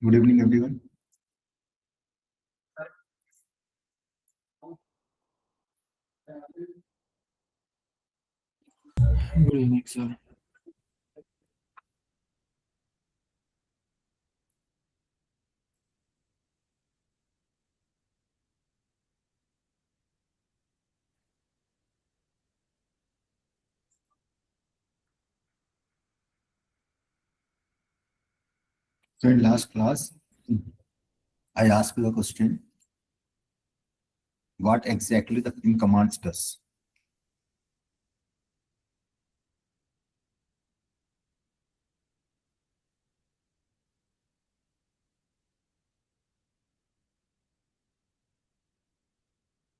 Good evening, everyone. Good evening, sir. So in last class, I asked you a question. What exactly the ping commands does?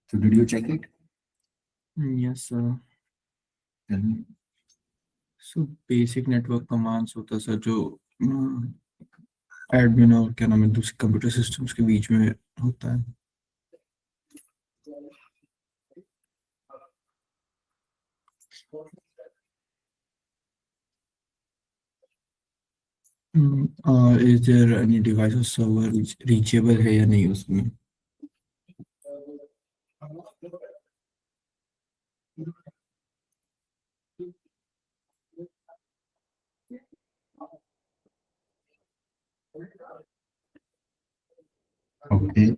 So did you check it? Yes, sir. Tell me. So basic network commands होता है sir जो admin और क्या नाम है दूसरे computer systems के बीच में होता है. Is there any device or server which reachable है या नहीं उसमें? Okay.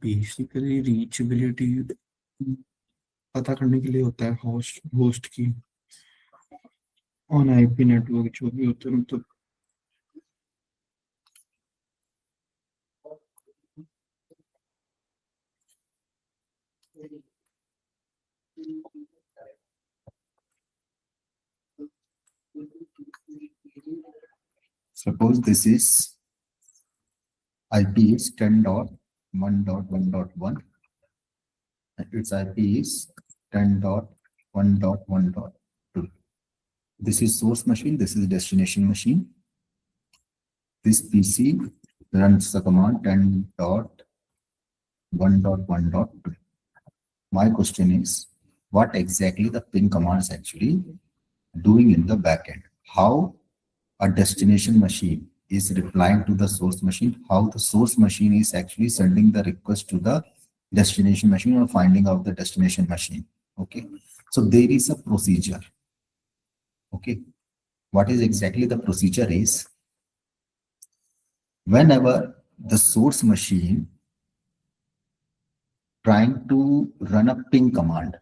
बेसिकली रीचेबिलिटी पता करने के लिए होता है होस्ट की ऑन आईपी नेटवर्क जो भी होता है मतलब Suppose this is IP is 10.1.1.1 and its IP is 10.1.1.2. This is source machine, this is destination machine. This PC runs the command 10.1.1.2. My question is, what exactly the ping command is actually doing in the backend? How a destination machine is replying to the source machine, how the source machine is actually sending the request to the destination machine or finding out the destination machine. Okay, so there is a procedure. Okay, what is exactly the procedure is, whenever the source machine trying to run a ping command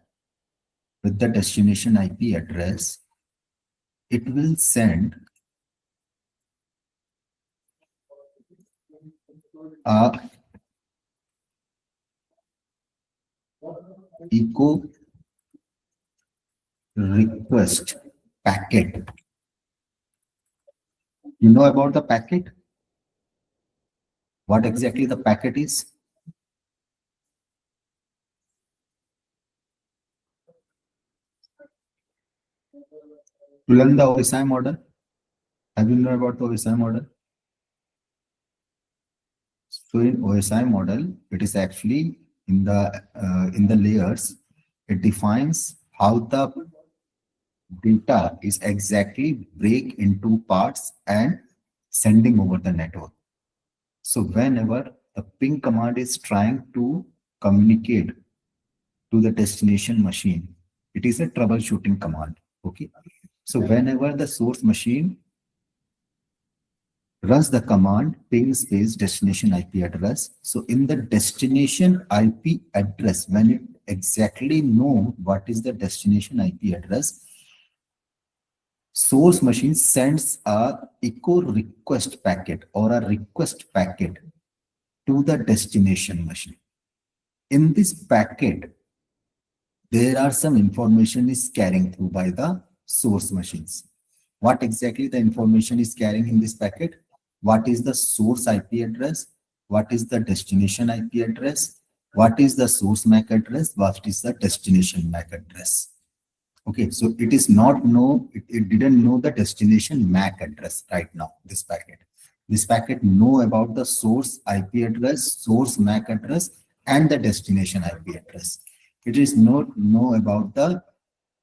with the destination IP address, it will send a echo request packet. You know about the packet? What exactly the packet is? To learn the OSI model, have you known about the OSI model? So in OSI model, it is actually in the layers. It defines how the data is exactly break into parts and sending over the network. So whenever the ping command is trying to communicate to the destination machine, it is a troubleshooting command. Okay. So whenever the source machine runs the command ping space destination IP address, so in the destination IP address, when it exactly know what is the destination IP address, source machine sends a echo request packet or a request packet to the destination machine. In this packet, there are some information is carrying through by the source machines. What exactly the information is carrying in this packet? What is the source IP address? What is the destination IP address? What is the source MAC address? What is the destination MAC address? Okay, so it is not know, it didn't know the destination MAC address right now, this packet. This packet know about the source IP address, source MAC address, and the destination IP address. It is not know about the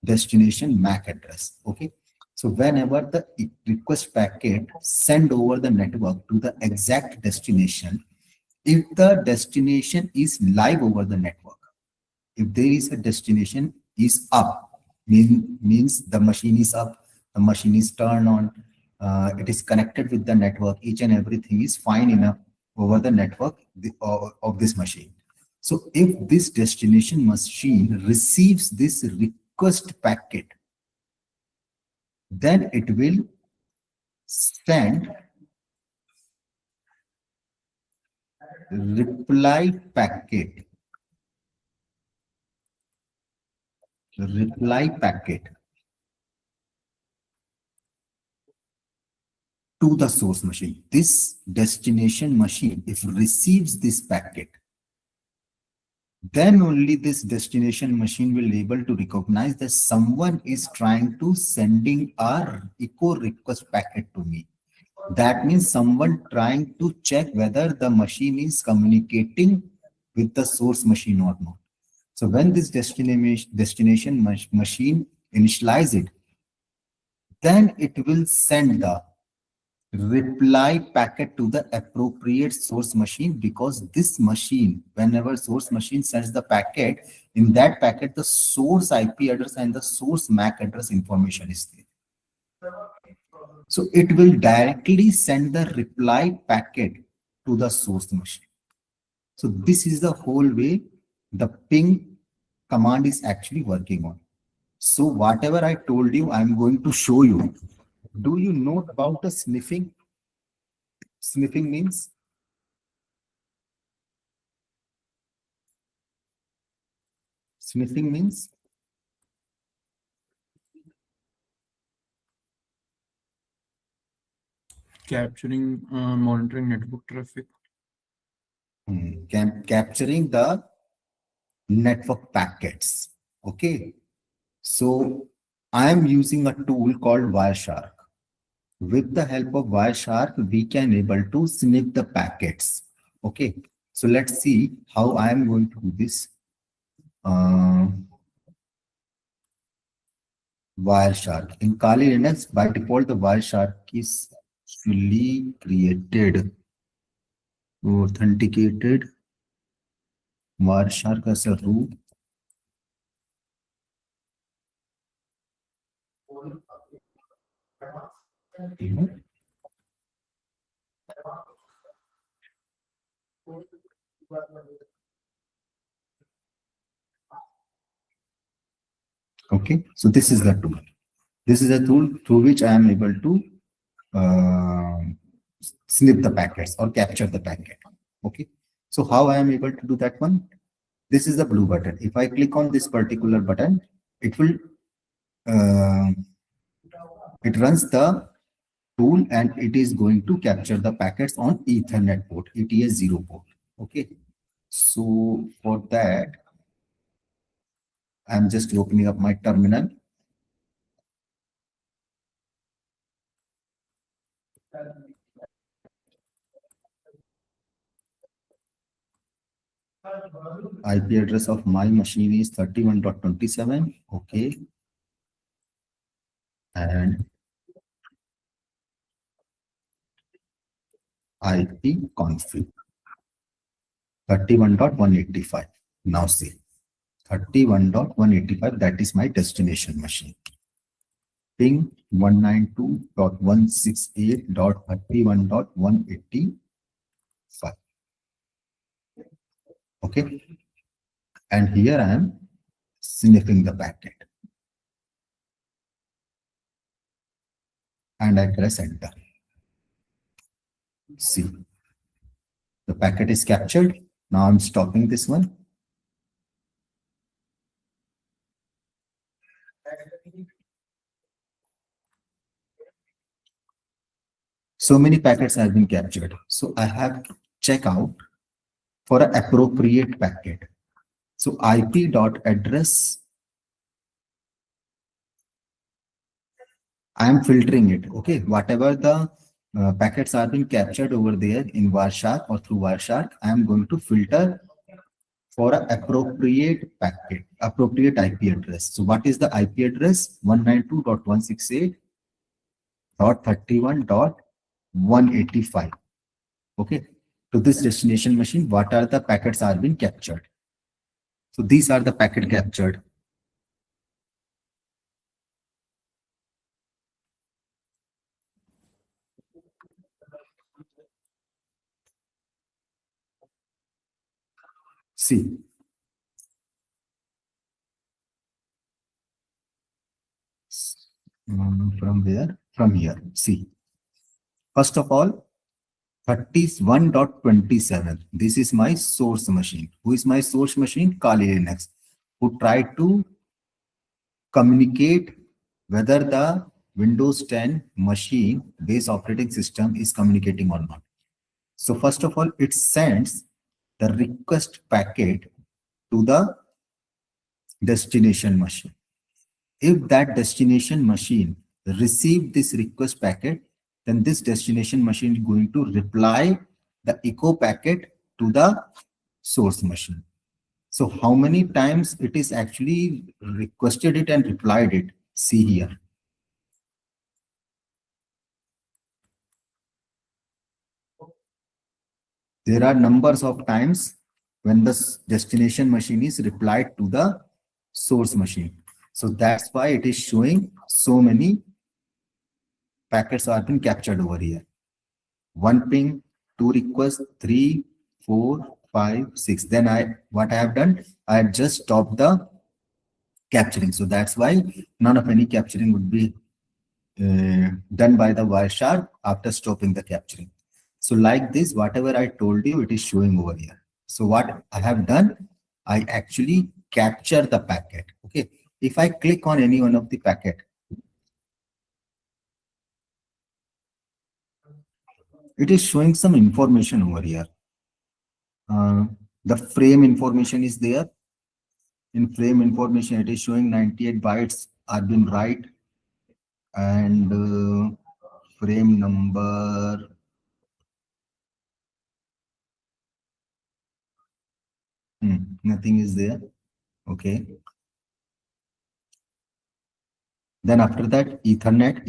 destination MAC address. Okay. So whenever the request packet send over the network to the exact destination, if the destination is live over the network, if there is a destination is up, means the machine is up, the machine is turned on, it is connected with the network, each and everything is fine enough over the network of this machine. So if this destination machine receives this request packet, then it will send reply packet to the source machine. This destination machine, if receives this packet, then only this destination machine will able to recognize that someone is trying to sending a echo request packet to me. That means someone trying to check whether the machine is communicating with the source machine or not. So when this destination machine initialize it, then it will send the reply packet to the appropriate source machine, because this machine, whenever source machine sends the packet, in that packet the source IP address and the source MAC address information is there. So it will directly send the reply packet to the source machine. So this is the whole way the ping command is actually working on. So whatever I told you, I'm going to show you. Do you know about the sniffing? Sniffing means Capturing, monitoring network traffic. capturing the network packets. Okay. So I am using a tool called Wireshark. With the help of Wireshark, we can able to sniff the packets. Okay. So let's see how I am going to do this. Wireshark. In Kali Linux, by default, the Wireshark is fully created, authenticated. Wireshark as a root. Okay, so this is the tool. This is a tool through which I am able to snip the packets or capture the packet. Okay, so how I am able to do that one? This is the blue button. If I click on this particular button, it will it runs the tool and it is going to capture the packets on Ethernet port, ETS0 port. Okay, so for that, I'm just opening up my terminal. IP address of my machine is 31.27. Okay. And IP config 31.185. Now see 31.185, that is my destination machine. Ping 192.168.31.185. Okay. And here I am sniffing the packet. And I press enter. See, the packet is captured. Now I'm stopping this one. So many packets have been captured. So I have to check out for an appropriate packet. So IP.address, I am filtering it. Okay, whatever the packets are being captured over there in Wireshark or through Wireshark, I am going to filter for an appropriate packet, appropriate IP address. So what is the IP address? 192.168.31.185. Okay. To this destination machine, what are the packets are being captured? So these are the packet captured. See, from where? From here. See, first of all, 31.27. This is my source machine. Who is my source machine? Kali Linux, who tried to communicate whether the Windows 10 machine base operating system is communicating or not. So first of all, it sends the request packet to the destination machine. If that destination machine receive this request packet, then this destination machine is going to reply the echo packet to the source machine. So how many times it is actually requested it and replied it? See here. There are numbers of times when the destination machine is replied to the source machine. So that's why it is showing so many packets are being captured over here. 1 ping, 2 requests, 3, 4, 5, 6. Then what I have done, I have just stopped the capturing. So that's why none of any capturing would be done by the Wireshark after stopping the capturing. So like this, whatever I told you, it is showing over here. So what I have done, I actually capture the packet. Okay. If I click on any one of the packet, it is showing some information over here. The frame information is there. In frame information, it is showing 98 bytes are been right, and frame number nothing is there. Okay. Then after that, Ethernet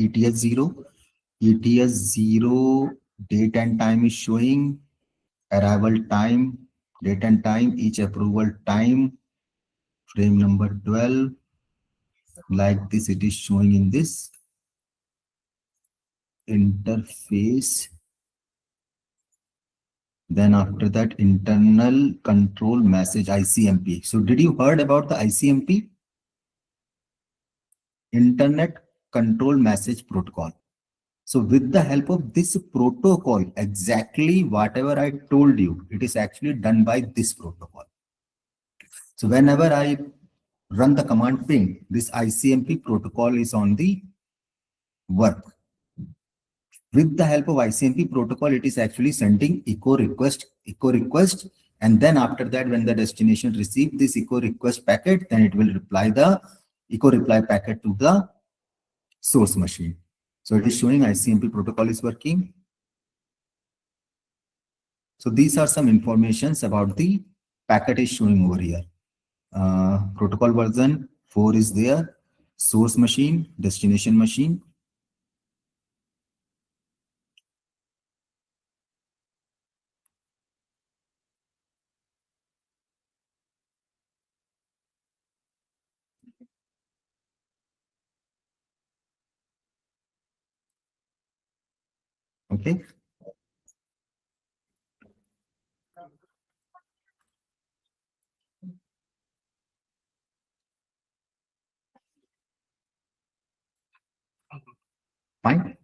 ETS0 date and time is showing, arrival time, date and time, each approval time, frame number 12. Like this, it is showing in this interface. Then after that, internal control message, ICMP. So did you heard about the ICMP? Internet Control Message Protocol. So with the help of this protocol, exactly whatever I told you, it is actually done by this protocol. So whenever I run the command ping, this ICMP protocol is on the work. With the help of ICMP protocol, it is actually sending echo request, and then after that, when the destination receives this echo request packet, then it will reply the echo reply packet to the source machine. So it is showing ICMP protocol is working. So these are some informations about the packet is showing over here. Protocol version 4 is there, source machine, destination machine. Okay. Fine.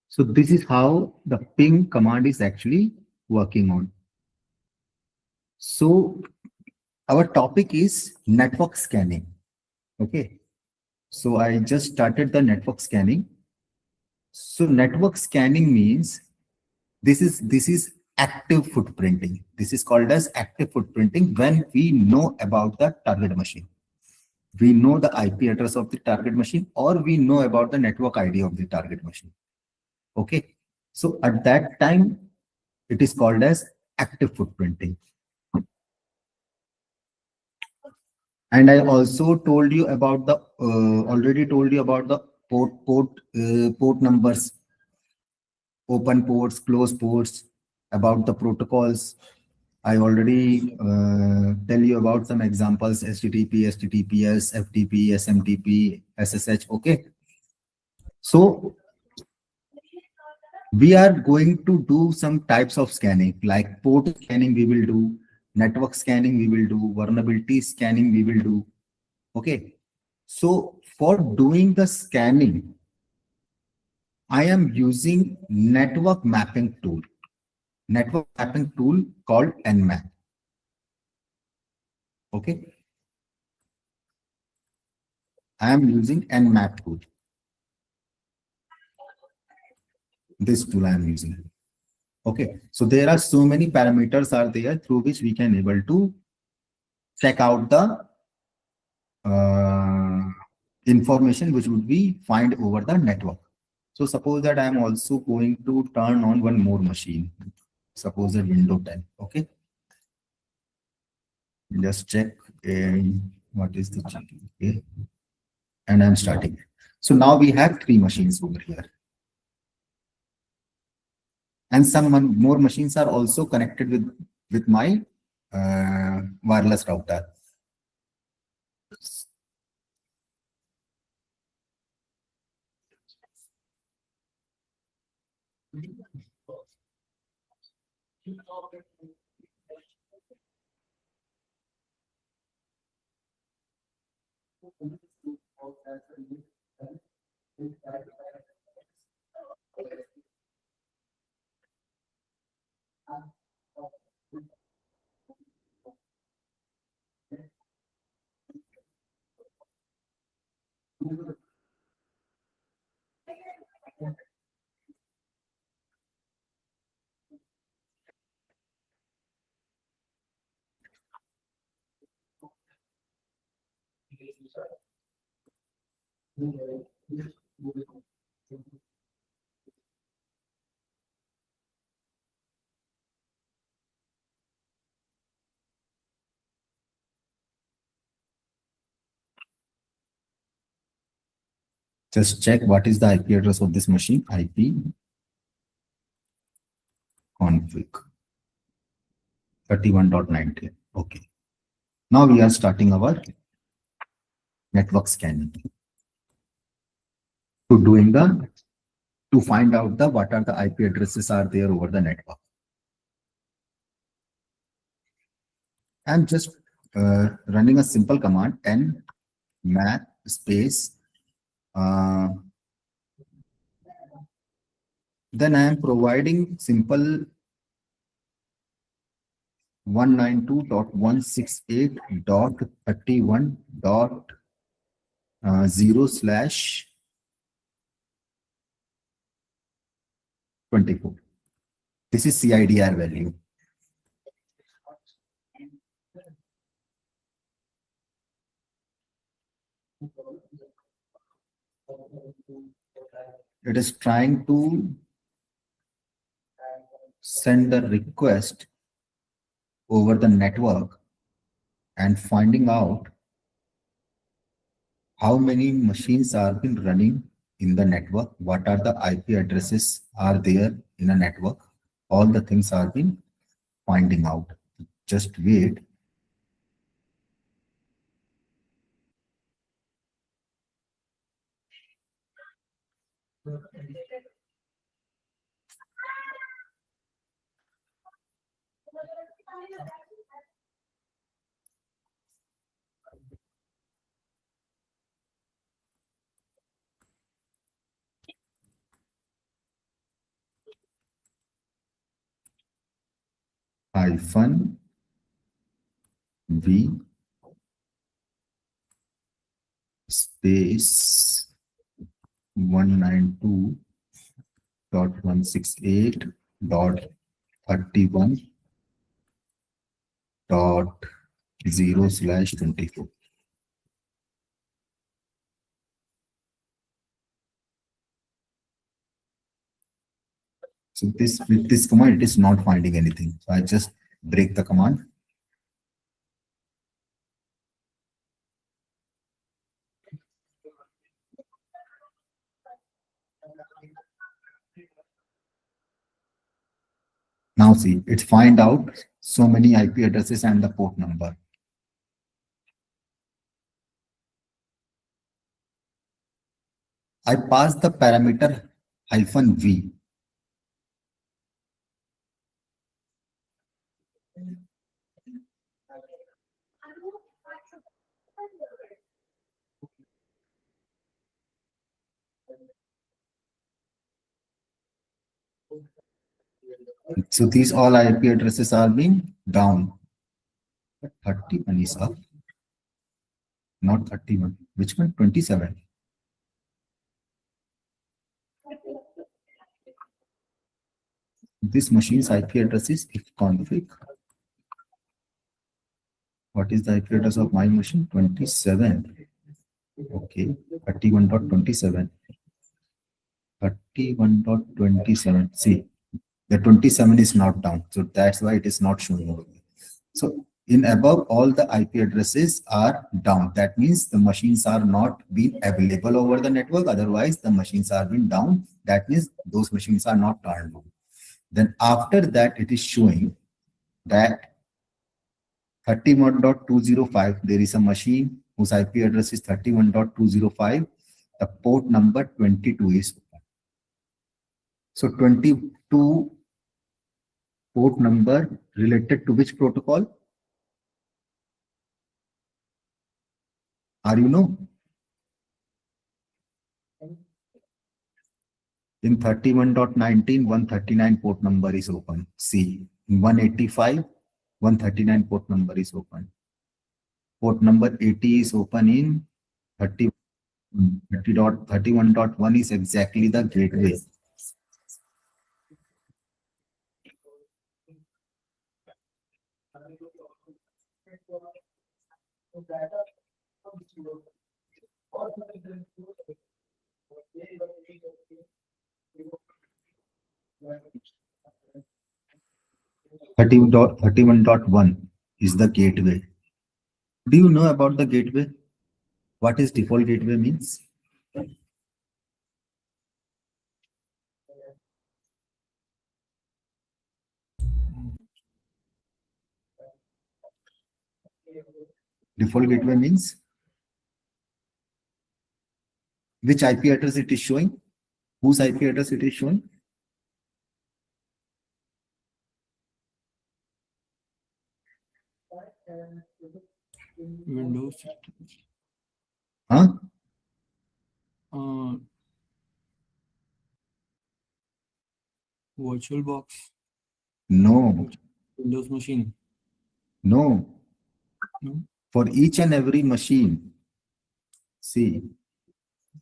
So this is how the ping command is actually working on. So our topic is network scanning. Okay. So I just started the network scanning. So network scanning means this is active footprinting. This is called as active footprinting when we know about the target machine. We know the IP address of the target machine, or we know about the network ID of the target machine. Okay. So at that time, it is called as active footprinting. And I also told you about the already told you about the port numbers, open ports, closed ports, about the protocols. I already tell you about some examples: HTTP, HTTPS, FTP, SMTP, SSH. Okay, so we are going to do some types of scanning, like port scanning we will do, network scanning we will do, vulnerability scanning we will do. Okay, so for doing the scanning, I am using network mapping tool called nmap. Okay, I am using nmap tool. This tool I am using. Okay, so there are so many parameters are there through which we can able to check out the information which would be find over the network. So suppose that I am also going to turn on one more machine. Suppose that window 10. Okay, just check what is the checking. Okay, and I'm starting. So now we have 3 machines over here, and some more machines are also connected with my wireless router. Just check what is the IP address of this machine. IP config 31.19. Okay. Now we are starting our network scanning to find out the what are the IP addresses are there over the network. I'm just running a simple command nmap space. Then I am providing simple 192.168.0/24. This is CIDR value. It is trying to send the request over the network and finding out how many machines are been running in the network, what are the IP addresses are there in a network. All the things are been finding out. Just wait. -v space 192.168.31.0/24. So this with this command, it is not finding anything. So I just break the command. Now see, it find out so many IP addresses and the port number. I pass the parameter -v. So these all IP addresses are being down. But 31 is up. Not 31. Which one? 27. This machine's IP address is if config. What is the IP address of my machine? 27. Okay, 31.27. 31.27. See, the 27 is not down. So that's why it is not showing over here. So in above, all the IP addresses are down. That means the machines are not being available over the network. Otherwise, the machines are being down. That means those machines are not turned on. Then after that, it is showing that 31.205, there is a machine whose IP address is 31.205. The port number 22 is open. So 22 port number related to which protocol? Are you know? In 31.19, 139 port number is open. See, in 185, 139 port number is open. Port number 80 is open in 30.31.1 is exactly the gateway. Thirty dot 31.1 is the gateway. Do you know about the gateway? What is default gateway means? Default gateway means which IP address it is showing? Whose IP address it is showing? Windows system. Huh? Virtual box. No. Windows machine. No. No. For each and every machine, see,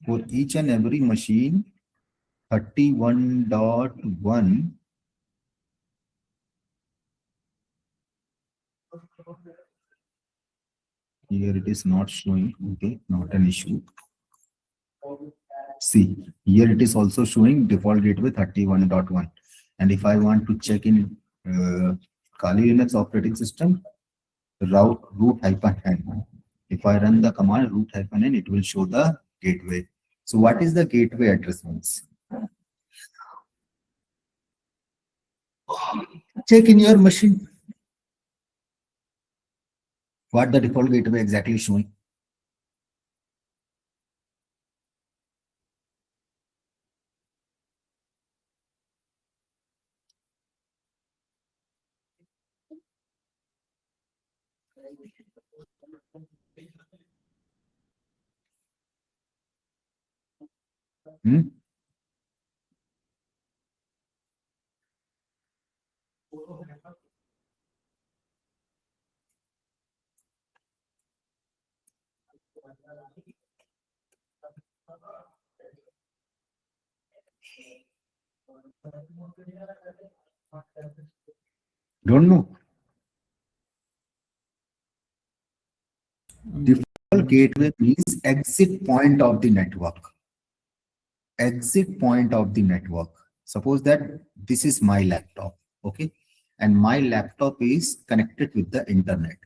for each and every machine, 31.1 here it is not showing. Okay, not an issue. See, here it is also showing default gateway 31.1. And if I want to check in Kali Linux operating system, root-n. If I run the command root-n, it will show the gateway. So what is the gateway address means? Check in your machine. What the default gateway exactly showing? Hmm? Don't know. Default gateway means exit point of the network. Exit point of the network. Suppose that this is my laptop, okay, and my laptop is connected with the internet.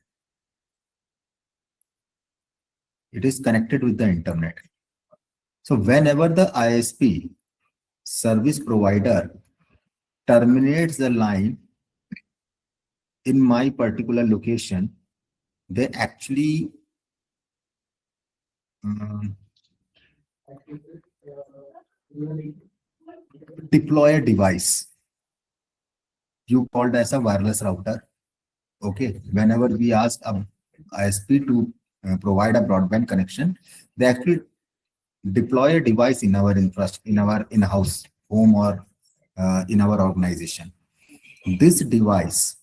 It is connected with the internet. So whenever the ISP service provider terminates the line in my particular location, they actually um, deploy a device you called as a wireless router. Okay, whenever we ask a ISP to provide a broadband connection, they actually deploy a device in our infrastructure, in our in-house home, or in our organization. This device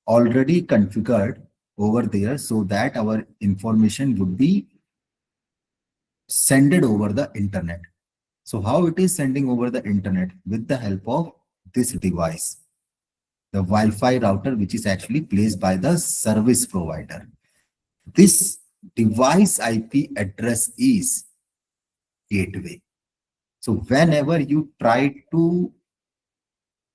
already configured over there so that our information would be sent over the internet. So how it is sending over the internet? With the help of this device, the Wi-Fi router, which is actually placed by the service provider. This device IP address is gateway. So whenever you try to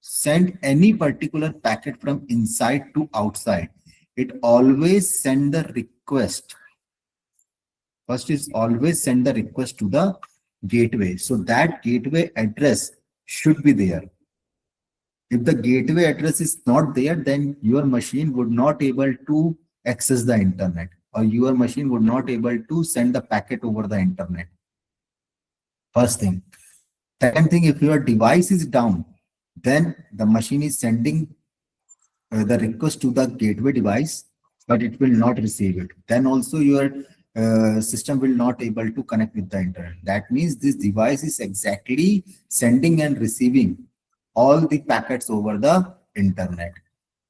send any particular packet from inside to outside, it always send the request. First is always send the request to the gateway. So that gateway address should be there. If the gateway address is not there, then your machine would not able to access the internet, or your machine would not able to send the packet over the internet. First thing. Second thing, if your device is down, then the machine is sending the request to the gateway device, but it will not receive it. Then also your system will not able to connect with the internet. That means this device is exactly sending and receiving all the packets over the internet.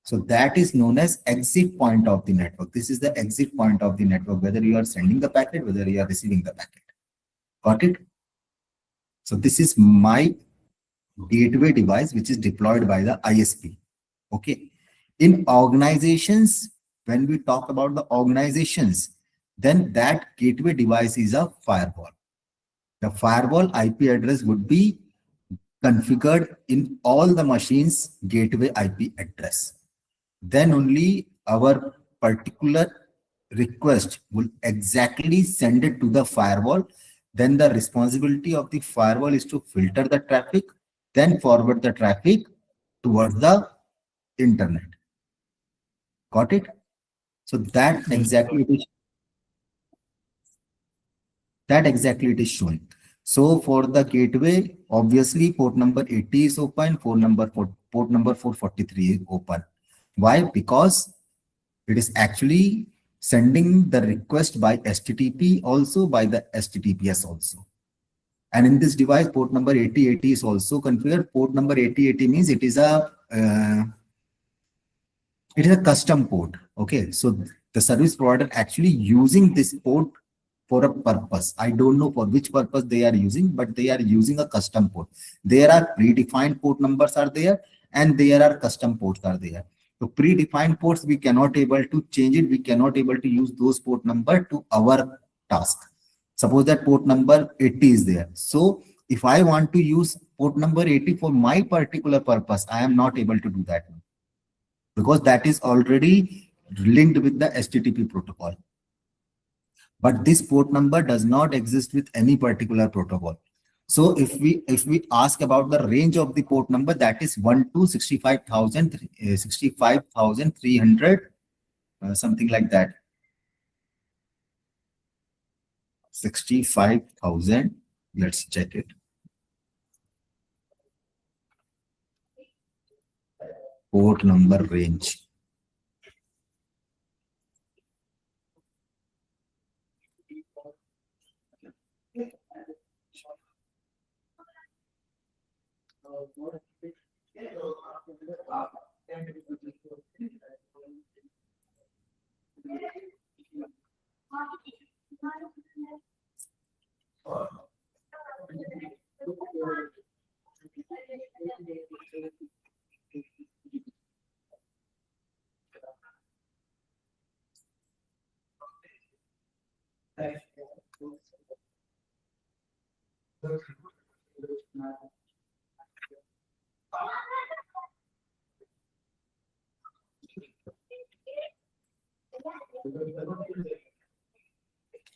So that is known as exit point of the network. This is the exit point of the network, whether you are sending the packet, whether you are receiving the packet. Got it? So this is my gateway device, which is deployed by the ISP. Okay. In organizations, when we talk about the organizations, then that gateway device is a firewall. The firewall IP address would be configured in all the machines' gateway IP address. Then only our particular request will exactly send it to the firewall. Then the responsibility of the firewall is to filter the traffic, then forward the traffic towards the internet. Got it? So that Yes. exactly it is showing. So for the gateway, obviously port number 80 is open, port number 443 is open. Why? Because it is actually sending the request by HTTP, also by the HTTPS also. And in this device, port number 8080 is also configured. Port number 8080 means it is a custom port. Okay, so the service provider actually using this port for a purpose. I don't know for which purpose they are using, but they are using a custom port. There are predefined port numbers are there, and there are custom ports are there. So predefined ports, we cannot able to change it. We cannot able to use those port number to our task. Suppose that port number 80 is there. So if I want to use port number 80 for my particular purpose, I am not able to do that, because that is already linked with the HTTP protocol. But this port number does not exist with any particular protocol. So if we ask about the range of the port number, that is 1 to 65,000, 65,300, something like that. 65,000. Let's check it. Port number range.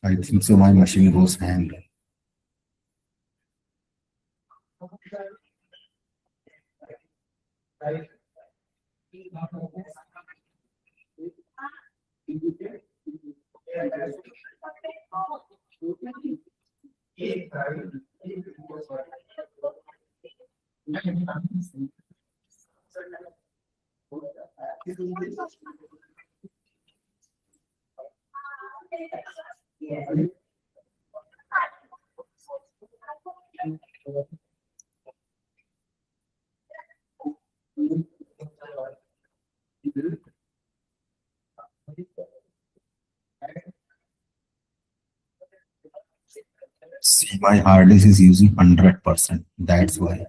I think so. My machine goes hang. See, my hard disk is using 100%. That's why.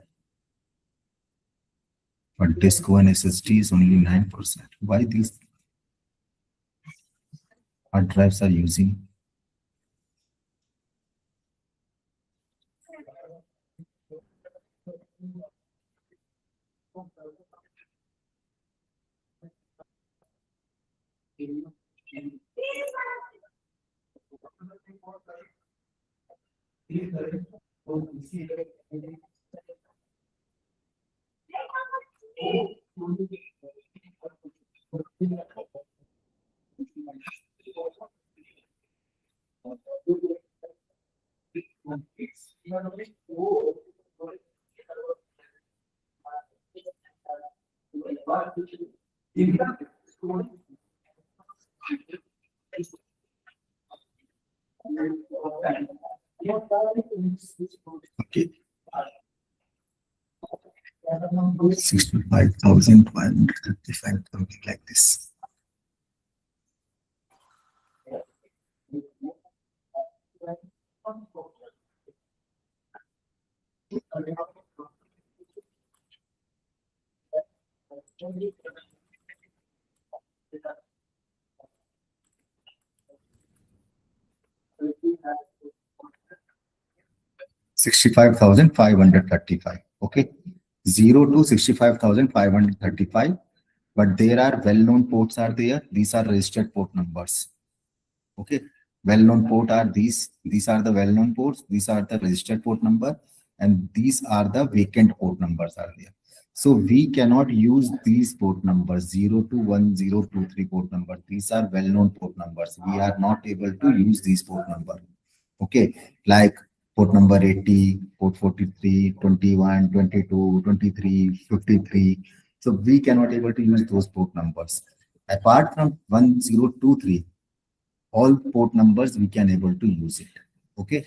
But disk one SSD is only 9%. Why these hard drives are using? Okay. 65,535, something like this. $65,535. Okay. 0 to 65,535. But there are well-known ports are there. These are registered port numbers. Okay. Well-known port are these. These are the well-known ports. These are the registered port number. And these are the vacant port numbers are there. So we cannot use these port numbers 0 to 1023 port number. These are well-known port numbers. We are not able to use these port number. Okay. Like port number 80, port 43, 21, 22, 23, 53. So we cannot able to use those port numbers. Apart from 1023, all port numbers we can able to use it. Okay.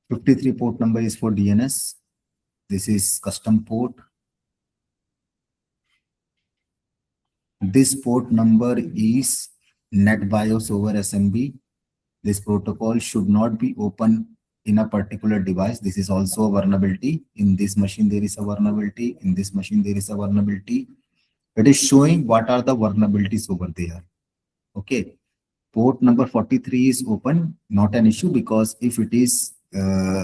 '53 port number is for DNS. This is custom port. This port number is NetBIOS over SMB. This protocol should not be open in a particular device. This is also a vulnerability. In this machine, there is a vulnerability. In this machine, there is a vulnerability. It is showing what are the vulnerabilities over there. Okay. Port number 43 is open, not an issue, because if it is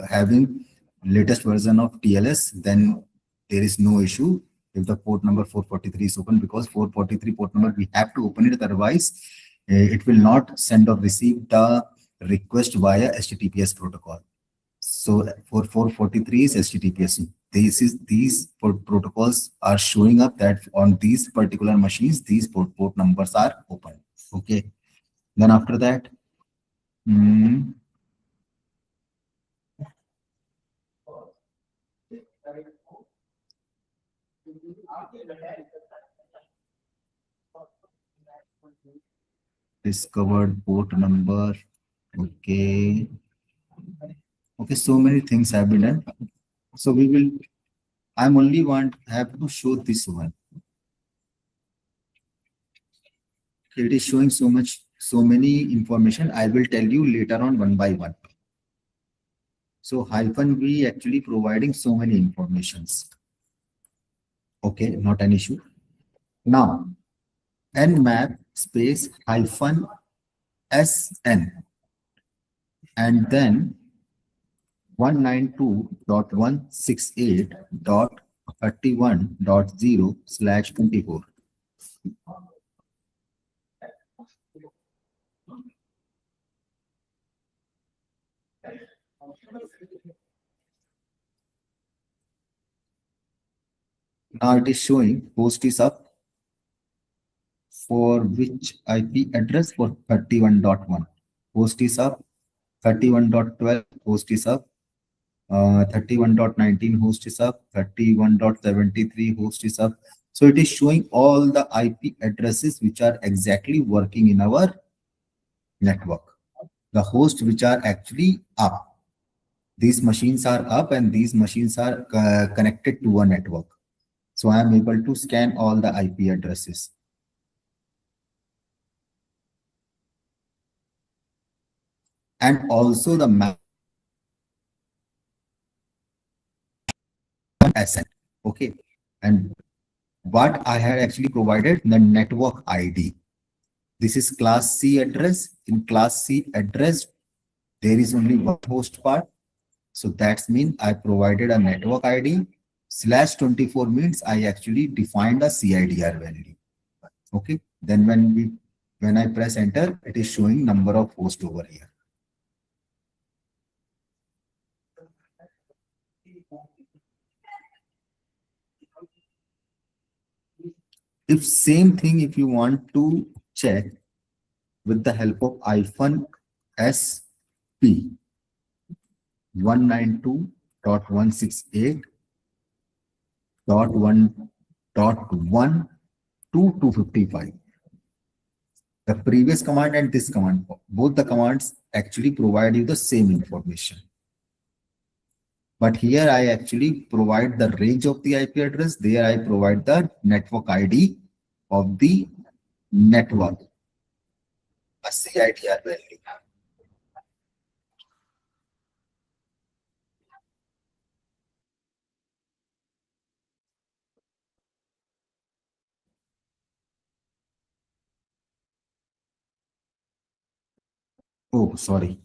having latest version of TLS, then there is no issue if the port number 443 is open, because 443 port number, we have to open it. Otherwise, it will not send or receive the request via HTTPS protocol. So for 443 is HTTPS. These protocols are showing up that on these particular machines, these port numbers are open. Okay. Then after that, discovered port number. Okay. Okay, so many things have been done. So we will, I'm only have to show this one. It is showing so many information. I will tell you later on one by one. So -v actually providing so many informations. Okay, not an issue. Now, nmap space -sn, and then 192.168.31.0/24. Now it is showing host is up for which IP address for 31.1. Host is up 31.12, host is up 31.19, host is up 31.73, host is up. So it is showing all the IP addresses which are exactly working in our network. The hosts which are actually up. These machines are up and these machines are connected to a network. So I am able to scan all the IP addresses. And also the map SN. Okay. And what I had actually provided the network ID. This is class C address. In class C address, there is only one host part. So that means I provided a network ID. /24 means I actually defined a CIDR value. Okay. Then when I press enter, it is showing number of hosts over here. If same thing, if you want to check with the help of -SP 192.168.1.1 to 255. The previous command and this command, both the commands actually provide you the same information. But here I actually provide the range of the IP address. There I provide the network ID of the network, a CIDR value. Oh, sorry.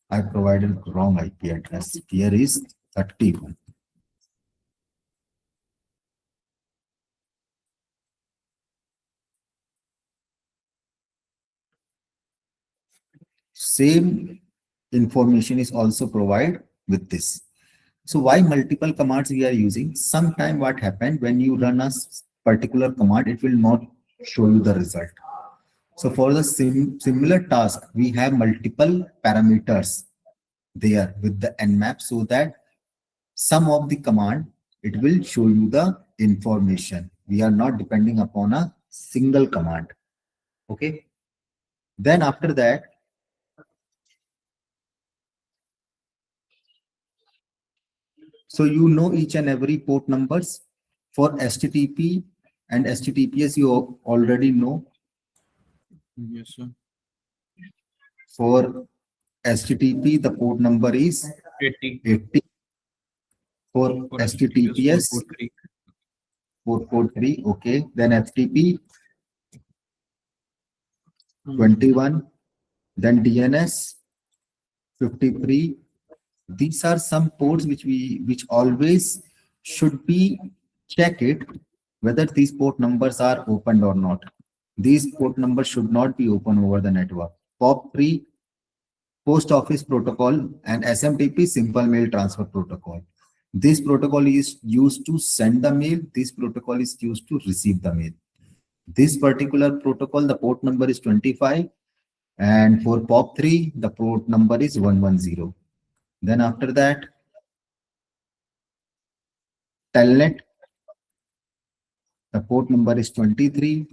I provided wrong IP address. Here is 31. Same information is also provided with this. So why multiple commands we are using? Sometime what happened when you run a particular command, it will not show you the result. So for the similar task, we have multiple parameters there with the nmap so that some of the command, it will show you the information. We are not depending upon a single command. Okay. Then after that, so you know each and every port numbers for HTTP and HTTPS you already know. Yes, sir. For HTTP, the port number is 80. For HTTPS, 443. Okay. Then FTP, 21. Then DNS, 53. These are some ports which always should be check it whether these port numbers are opened or not. These port numbers should not be open over the network. POP3, Post Office Protocol, and SMTP, Simple Mail Transfer Protocol. This protocol is used to send the mail. This protocol is used to receive the mail. This particular protocol, the port number is 25. And for POP3, the port number is 110. Then after that, Telnet, the port number is 23.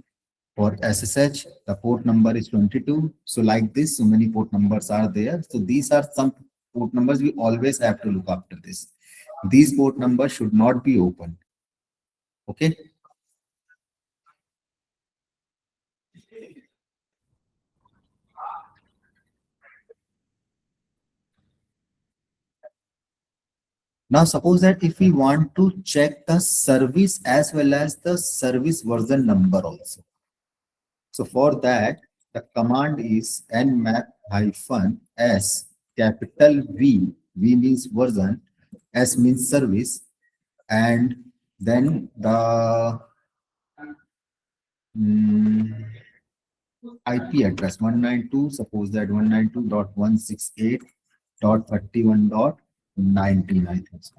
For SSH, the port number is 22. So like this, so many port numbers are there. So these are some port numbers we always have to look after this. These port numbers should not be open. Okay. Now suppose that if we want to check the service as well as the service version number also. So for that, the command is nmap-s capital V V means version, S means service, and then the mm, IP address 192. Suppose that 192.168.31.19, I think so.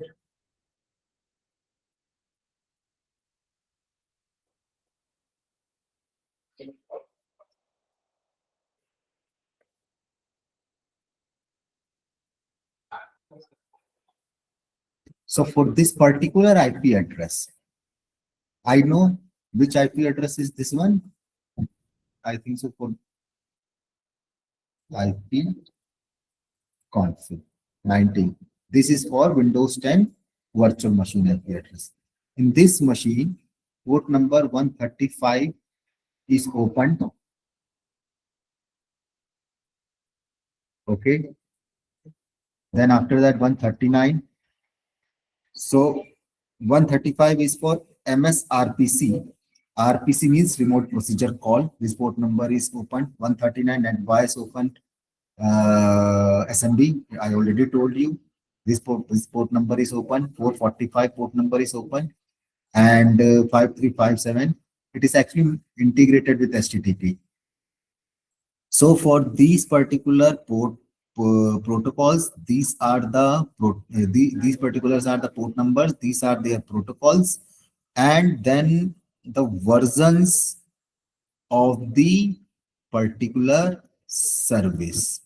So for this particular IP address, I know which IP address is this one. I think so for IP config 19. This is for Windows 10 virtual machine IP address. In this machine, port number 135 is opened. Okay. Then after that 139. So 135 is for MSRPC. RPC means remote procedure call. This port number is open. 139 and why is open? SMB. I already told you. This port number is open. 445 port number is open, and 5357. It is actually integrated with HTTP. So for these particular protocols, these are these particulars are the port numbers. These are their protocols, and then the versions of the particular service.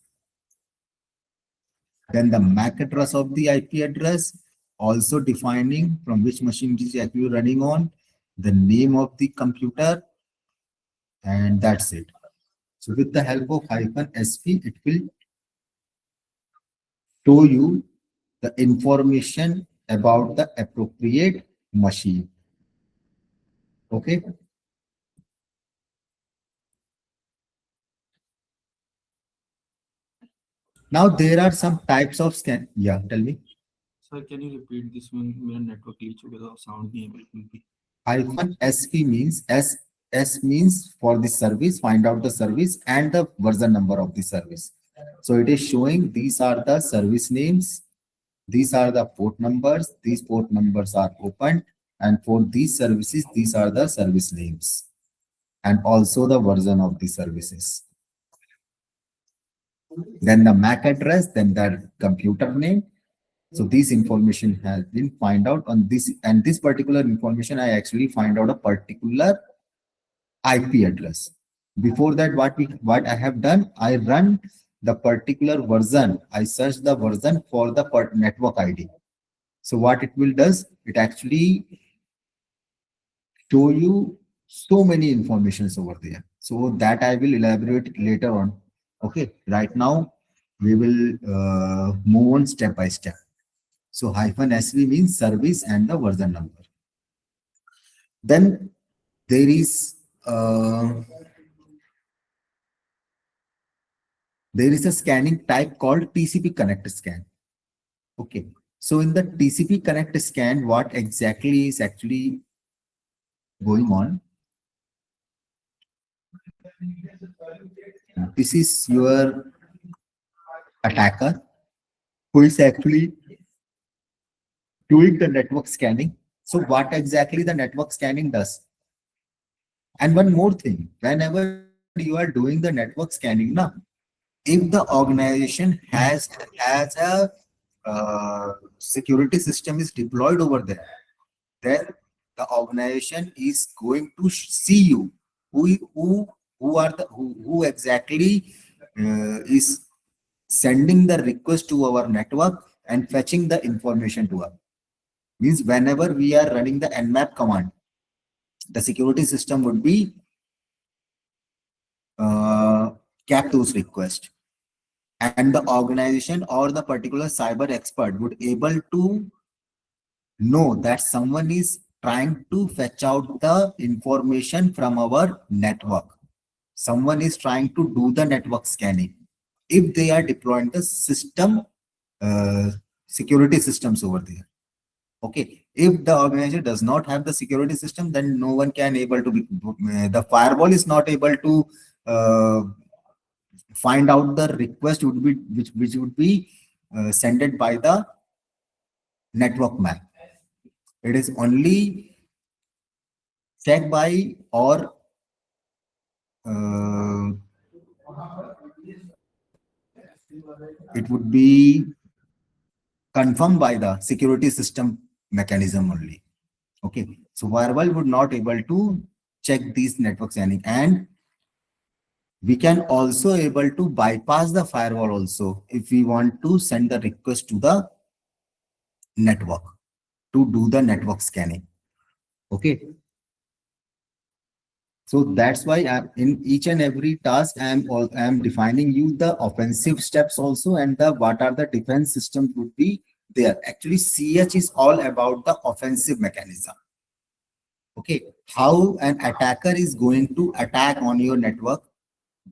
Then the MAC address of the IP address, also defining from which machine it is actually running on, the name of the computer, and that's it. So with the help of -sp, it will show you the information about the appropriate machine. Okay. Now there are some types of scan. Yeah, tell me. Sir, can you repeat this one? मेरा network glitch हो गया था, sound नहीं है बिल्कुल भी. -sp means S means for the service, find out the service and the version number of the service. So it is showing these are the service names, these are the port numbers, these port numbers are opened, and for these services, these are the service names and also the version of the services. Then the MAC address, then the computer name. So this information has been find out on this, and this particular information I actually find out a particular IP address. Before that, what I have done, I run the particular version. I search the version for the network ID. So what it will does, it actually show you so many informations over there. So that I will elaborate later on. Okay, right now we will move on step by step. So -sv means service and the version number. Then there is a scanning type called TCP connect scan. Okay, so in the TCP connect scan, what exactly is actually going on? This is your attacker who is actually doing the network scanning. So what exactly the network scanning does? And one more thing, whenever you are doing the network scanning, now, if the organization has a security system is deployed over there, then the organization is going to see you who exactly is sending the request to our network and fetching the information to us. Means whenever we are running the nmap command, the security system would be cap those requests, and the organization or the particular cyber expert would able to know that someone is trying to fetch out the information from our network. Someone is trying to do the network scanning. If they are deploying the system, security systems over there. Okay, if the organization does not have the security system, then no one can able to be, the firewall is not able to find out the request would be which would be sent it by the network map. It is only checked by or uh, it would be confirmed by the security system mechanism only. Okay, so firewall would not able to check these network scanning, and we can also able to bypass the firewall also if we want to send the request to the network to do the network scanning. Okay, so that's why in each and every task I'm defining you the offensive steps also, and the what are the defense systems would be there. Actually, CH is all about the offensive mechanism. Okay, how an attacker is going to attack on your network,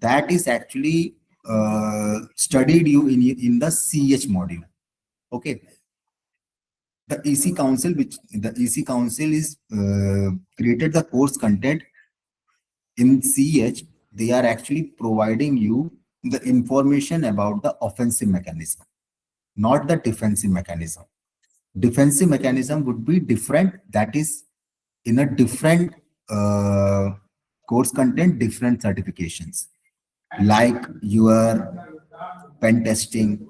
that is actually studied you in the CH module. Okay, the EC Council, which the EC Council is created the course content in CH. They are actually providing you the information about the offensive mechanism, not the defensive mechanism. Defensive mechanism would be different. That is in a different course content, different certifications, like your pen testing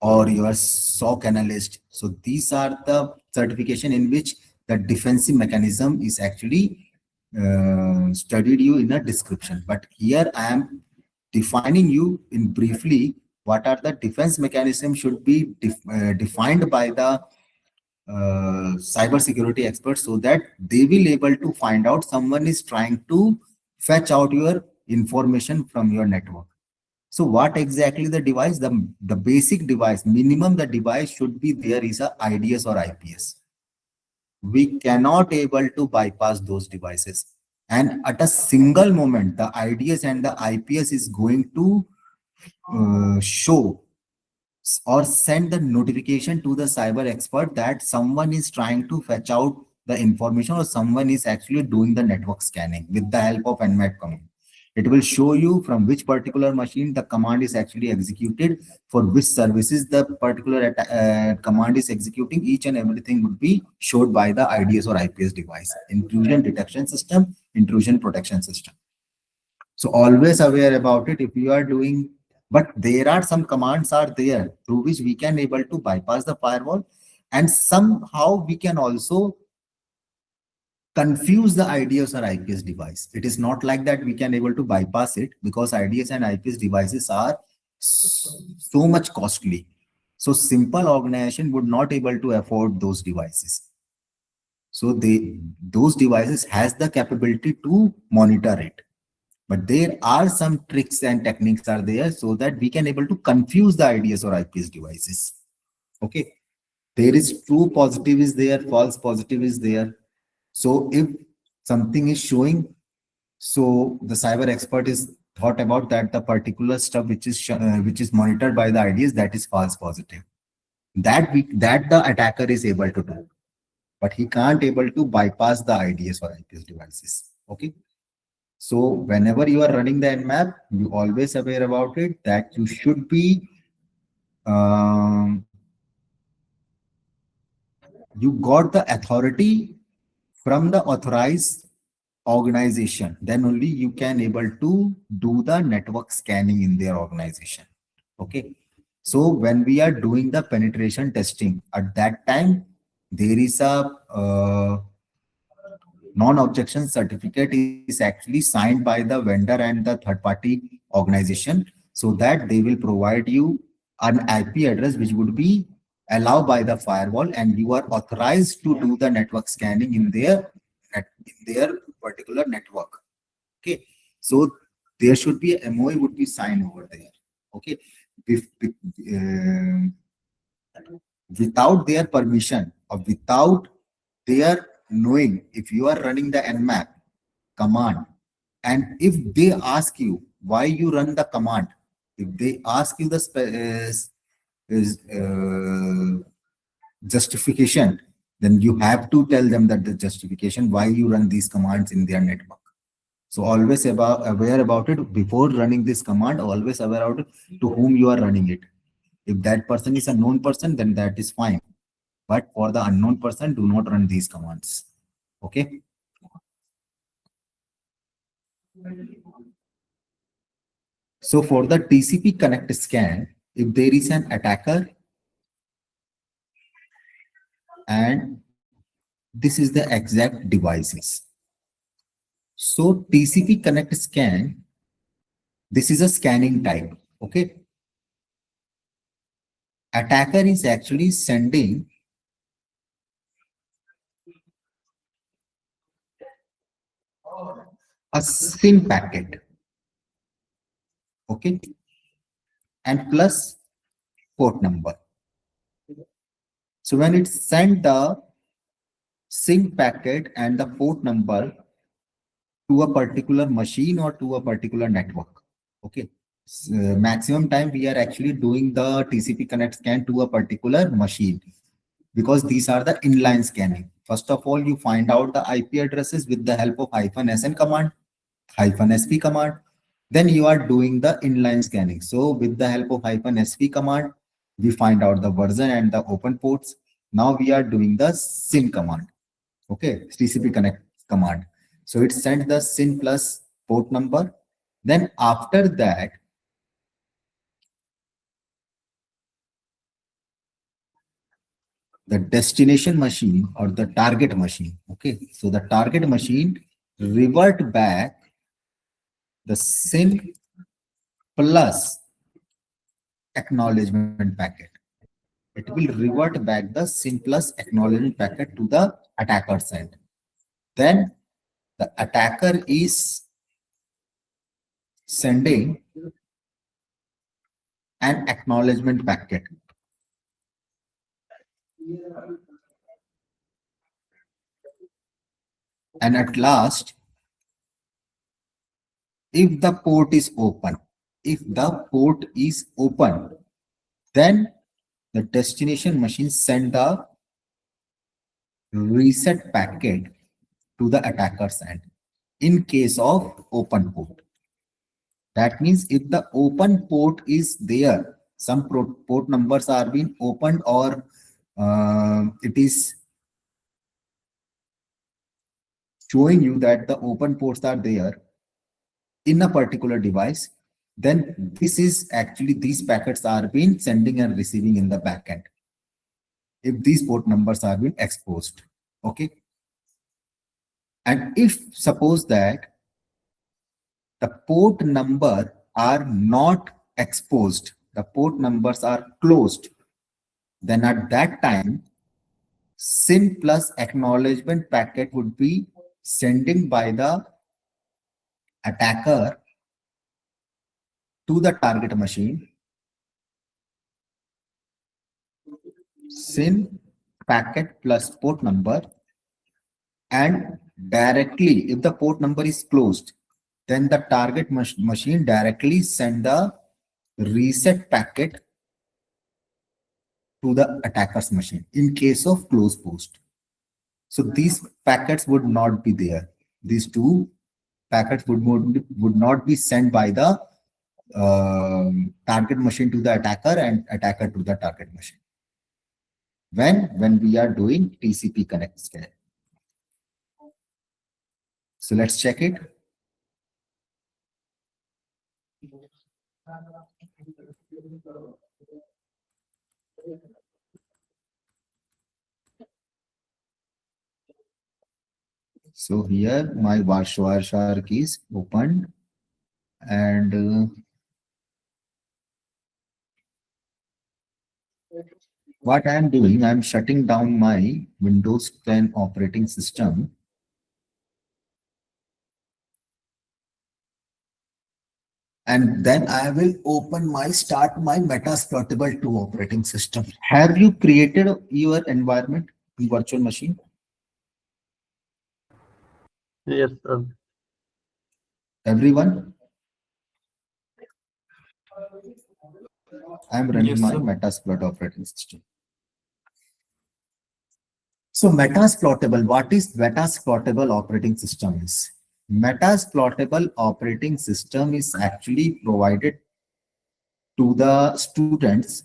or your SOC analyst. So these are the certification in which the defensive mechanism is actually studied you in a description. But here I am defining you in briefly what are the defense mechanism should be defined by the cybersecurity experts, so that they will able to find out someone is trying to fetch out your information from your network. So what exactly the device, the basic device, minimum the device should be there is a IDS or IPS. We cannot able to bypass those devices. And at a single moment, the IDS and the IPS is going to show or send the notification to the cyber expert that someone is trying to fetch out the information or someone is actually doing the network scanning with the help of nmap command. It will show you from which particular machine the command is actually executed, for which services the particular command is executing. Each and everything would be showed by the IDS or IPS device, intrusion detection system, intrusion protection system. So always aware about it if you are doing, but there are some commands are there through which we can able to bypass the firewall, and somehow we can also confuse the IDS or IPS device. It is not like that we can able to bypass it, because IDS and IPS devices are so much costly. So simple organization would not able to afford those devices. So those devices has the capability to monitor it. But there are some tricks and techniques are there so that we can able to confuse the IDS or IPS devices. Okay. There is true positive is there, false positive is there. So if something is showing, so the cyber expert is thought about that the particular stuff which is monitored by the IDS, that is false positive. That the attacker is able to do, but he can't able to bypass the IDS or IPS devices. Okay. So whenever you are running the nmap, you always aware about it that you should be you got the authority from the authorized organization, then only you can able to do the network scanning in their organization. Okay. So when we are doing the penetration testing, at that time there is a non-objection certificate is actually signed by the vendor and the third-party organization, so that they will provide you an IP address which would be allowed by the firewall, and you are authorized to do the network scanning in their particular network. Okay, so there should be a MOA would be signed over there. Okay, without their permission or without their knowing, if you are running the nmap command, and if they ask you why you run the command, if they ask you the justification, then you have to tell them that the justification why you run these commands in their network. So always aware about it before running this command, always aware about it to whom you are running it. If that person is a known person, then that is fine. But for the unknown person, do not run these commands. Okay. So for the TCP connect scan, if there is an attacker and this is the exact devices. So TCP connect scan, this is a scanning type. Okay. Attacker is actually sending a SYN packet. Okay. And plus port number. So when it sent the SYN packet and the port number to a particular machine or to a particular network. Okay. Maximum time we are actually doing the TCP connect scan to a particular machine because these are the inline scanning. First of all, you find out the IP addresses with the help of -SN command, -SP command. Then you are doing the inline scanning. So with the help of -SP command, we find out the version and the open ports. Now we are doing the SYN command. Okay, TCP connect command. So it sent the SYN plus port number. Then after that, the destination machine or the target machine. Okay, so the target machine revert back the SYN plus acknowledgement packet. It will revert back the SYN plus acknowledgement packet to the attacker side. Then the attacker is sending an acknowledgement packet. And at last, if the port is open, then the destination machine send a reset packet to the attacker's end in case of open port. That means if the open port is there, some port numbers are being opened or it is showing you that the open ports are there in a particular device, then this is actually these packets are being sending and receiving in the backend. If these port numbers are being exposed, okay. And if suppose that the port number are not exposed, the port numbers are closed, then at that time, SYN plus acknowledgement packet would be sending by the attacker to the target machine, SYN packet plus port number, and directly, if the port number is closed, then the target machine directly send the reset packet to the attacker's machine in case of close post. So these packets would not be there. These two packets would not be sent by the target machine to the attacker and attacker to the target machine. When we are doing TCP connect scan. So let's check it. So here my Wireshark is opened and what I am doing, I am shutting down my Windows 10 operating system. And then I will start my Metasploitable 2 operating system. Have you created your environment in virtual machine? Yes, sir. Everyone? I am running Yes, my sir. Metasploit operating system. So Metasploitable, what is Metasploitable operating system is? Metasploitable operating system is actually provided to the students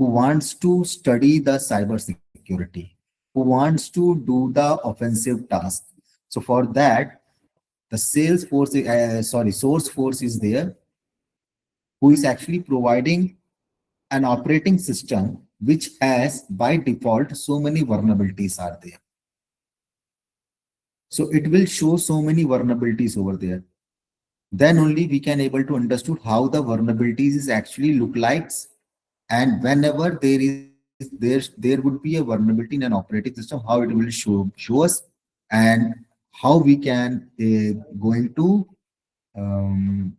who wants to study the cyber security, who wants to do the offensive task. So for that, the source force is there, who is actually providing an operating system which has by default so many vulnerabilities are there. So it will show so many vulnerabilities over there. Then only we can able to understand how the vulnerabilities is actually look like, and whenever there would be a vulnerability in an operating system, how it will show us, and how we can going to um,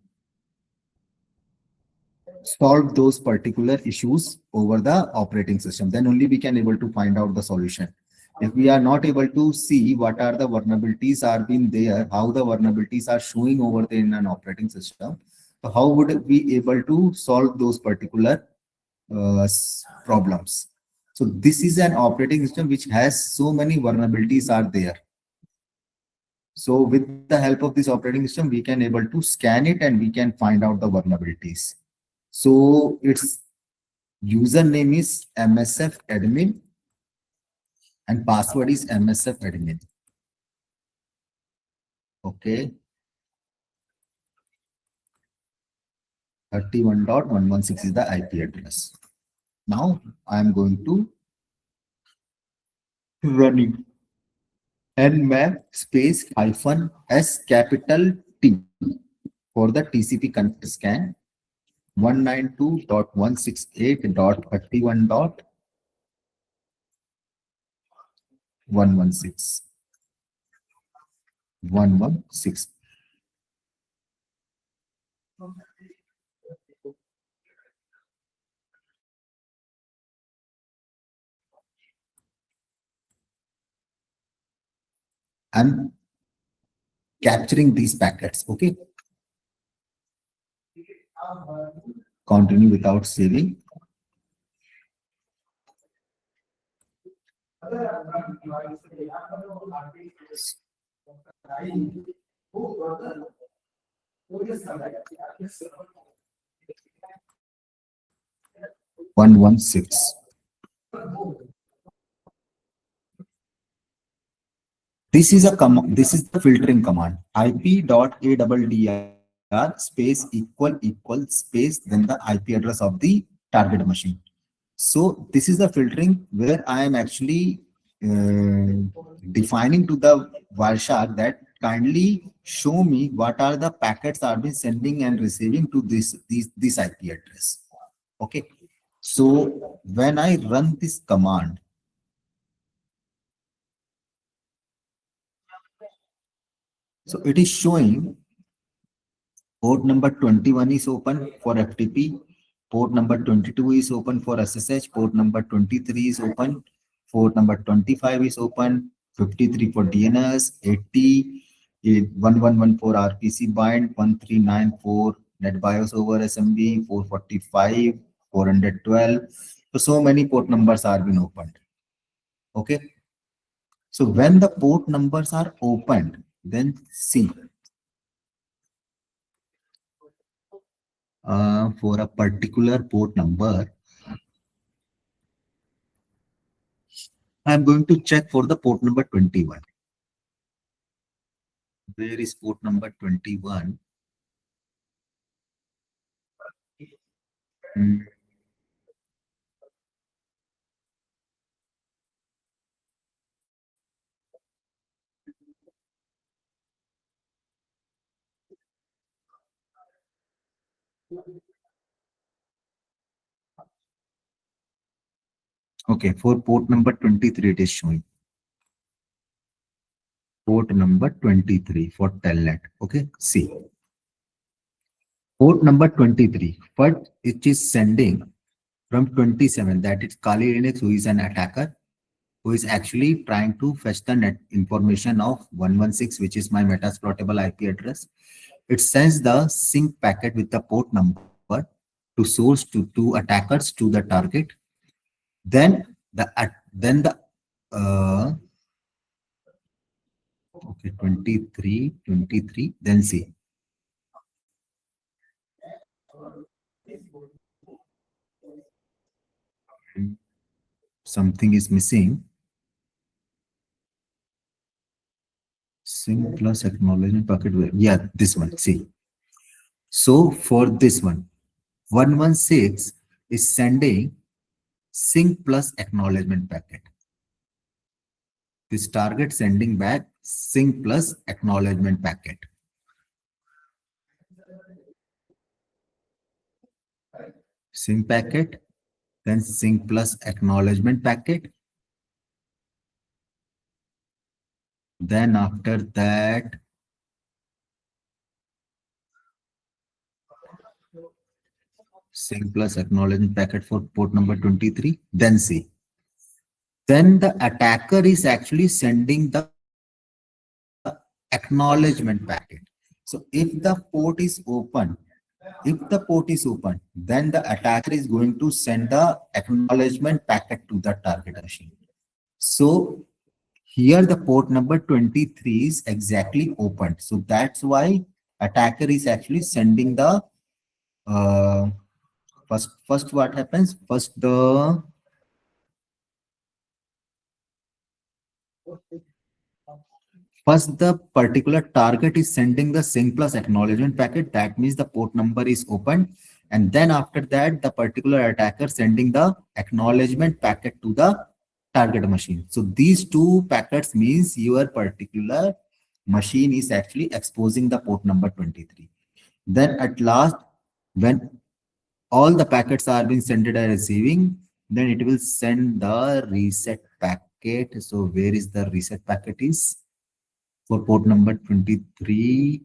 solve those particular issues over the operating system. Then only we can able to find out the solution. If we are not able to see what are the vulnerabilities are being there, how the vulnerabilities are showing over there in an operating system, so how would we able to solve those particular problems? So this is an operating system which has so many vulnerabilities are there. So with the help of this operating system, we can able to scan it and we can find out the vulnerabilities. So its username is MSF admin and password is MSF admin. Okay. 31.116 is the IP address. Now I am going to running nmap space hyphen s capital T for the TCP connect scan 192.168.31.116. I'm capturing these packets. Okay. Continue without saving. One one six. This is a command. This is the filtering command. IP.addr space equal space then the IP address of the target machine. So this is the filtering where I am actually defining to the Wireshark that kindly show me what are the packets are been sending and receiving to this IP address. Okay. So when I run this command, so it is showing port number 21 is open for FTP, port number 22 is open for SSH, port number 23 is open, port number 25 is open, 53 for DNS, 80, 1114 RPC bind, 1394 NetBIOS over SMB, 445, 412. So many port numbers are being opened. Okay. So when the port numbers are opened, then see. For a particular port number, I'm going to check for the port number 21. Where is port number 21? Okay, for port number 23 it is showing. Port number 23 for telnet. Okay, see. Port number 23, but it is sending from 27, that is Kali Linux, who is an attacker, who is actually trying to fetch the net information of 116, which is my metasploitable IP address. It sends the sync packet with the port number to source to attackers to the target. Then the okay, 23, then see. Something is missing. Sync plus acknowledgement packet. Yeah, this one. See. So for this one, 116 is sending sync plus acknowledgement packet. This target sending back sync plus acknowledgement packet. Sync packet, then sync plus acknowledgement packet. Then after that, sync plus acknowledgement packet for port number 23. Then see. Then the attacker is actually sending the acknowledgement packet. So if the port is open, then the attacker is going to send the acknowledgement packet to the target machine. So here the port number 23 is exactly opened. So that's why attacker is actually sending the first what happens? First, the particular target is sending the sync plus acknowledgement packet. That means the port number is open. And then after that, the particular attacker sending the acknowledgement packet to the target machine. So these two packets means your particular machine is actually exposing the port number 23. Then at last, when all the packets are being sent and receiving, then it will send the reset packet. So where is the reset packet is? For port number 23,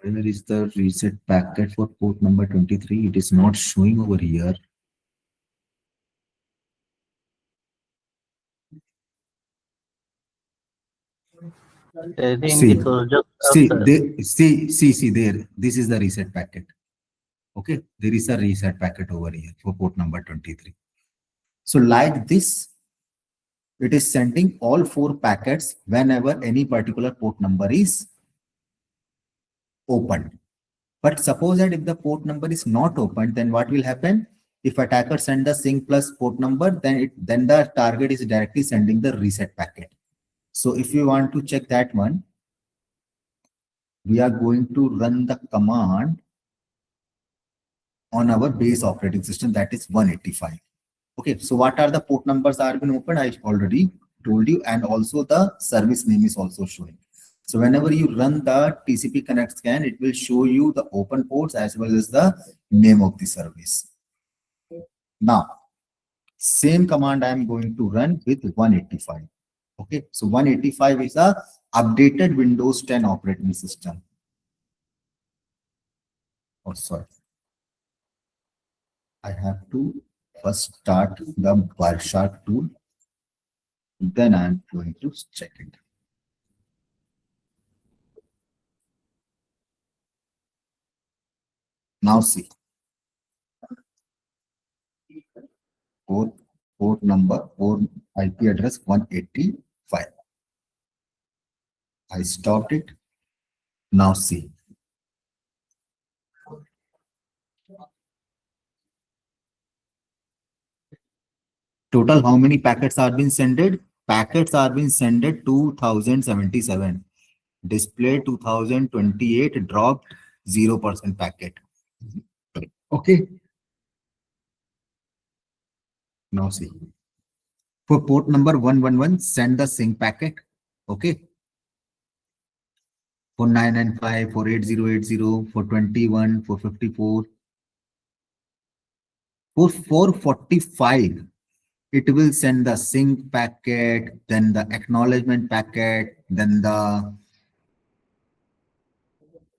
where is the reset packet for port number 23? It is not showing over here. I think See, it was just see, after. see there. This is the reset packet. Okay, there is a reset packet over here for port number 23. So like this, it is sending all 4 packets whenever any particular port number is opened. But suppose that if the port number is not opened, then what will happen? If attacker send the sync plus port number, then the target is directly sending the reset packet. So if you want to check that one, we are going to run the command on our base operating system, that is 185. Okay, so what are the port numbers are been opened? I already told you, and also the service name is also showing. So whenever you run the TCP connect scan, it will show you the open ports as well as the name of the service. Now, same command I am going to run with 185. Okay, so 185 is a updated Windows 10 operating system. Oh, sorry. I have to first start the Wireshark tool. Then I'm going to check it. Now see. Port number or IP address 185. I stopped it. Now see. Total how many packets are being sended? Packets are being sended 2077. Display 2028 dropped 0% packet. Okay. Now see. For port number 111, send the sync packet. Okay. For 995, for 8080, for 21, for 54. For 445, it will send the sync packet, then the acknowledgement packet, then the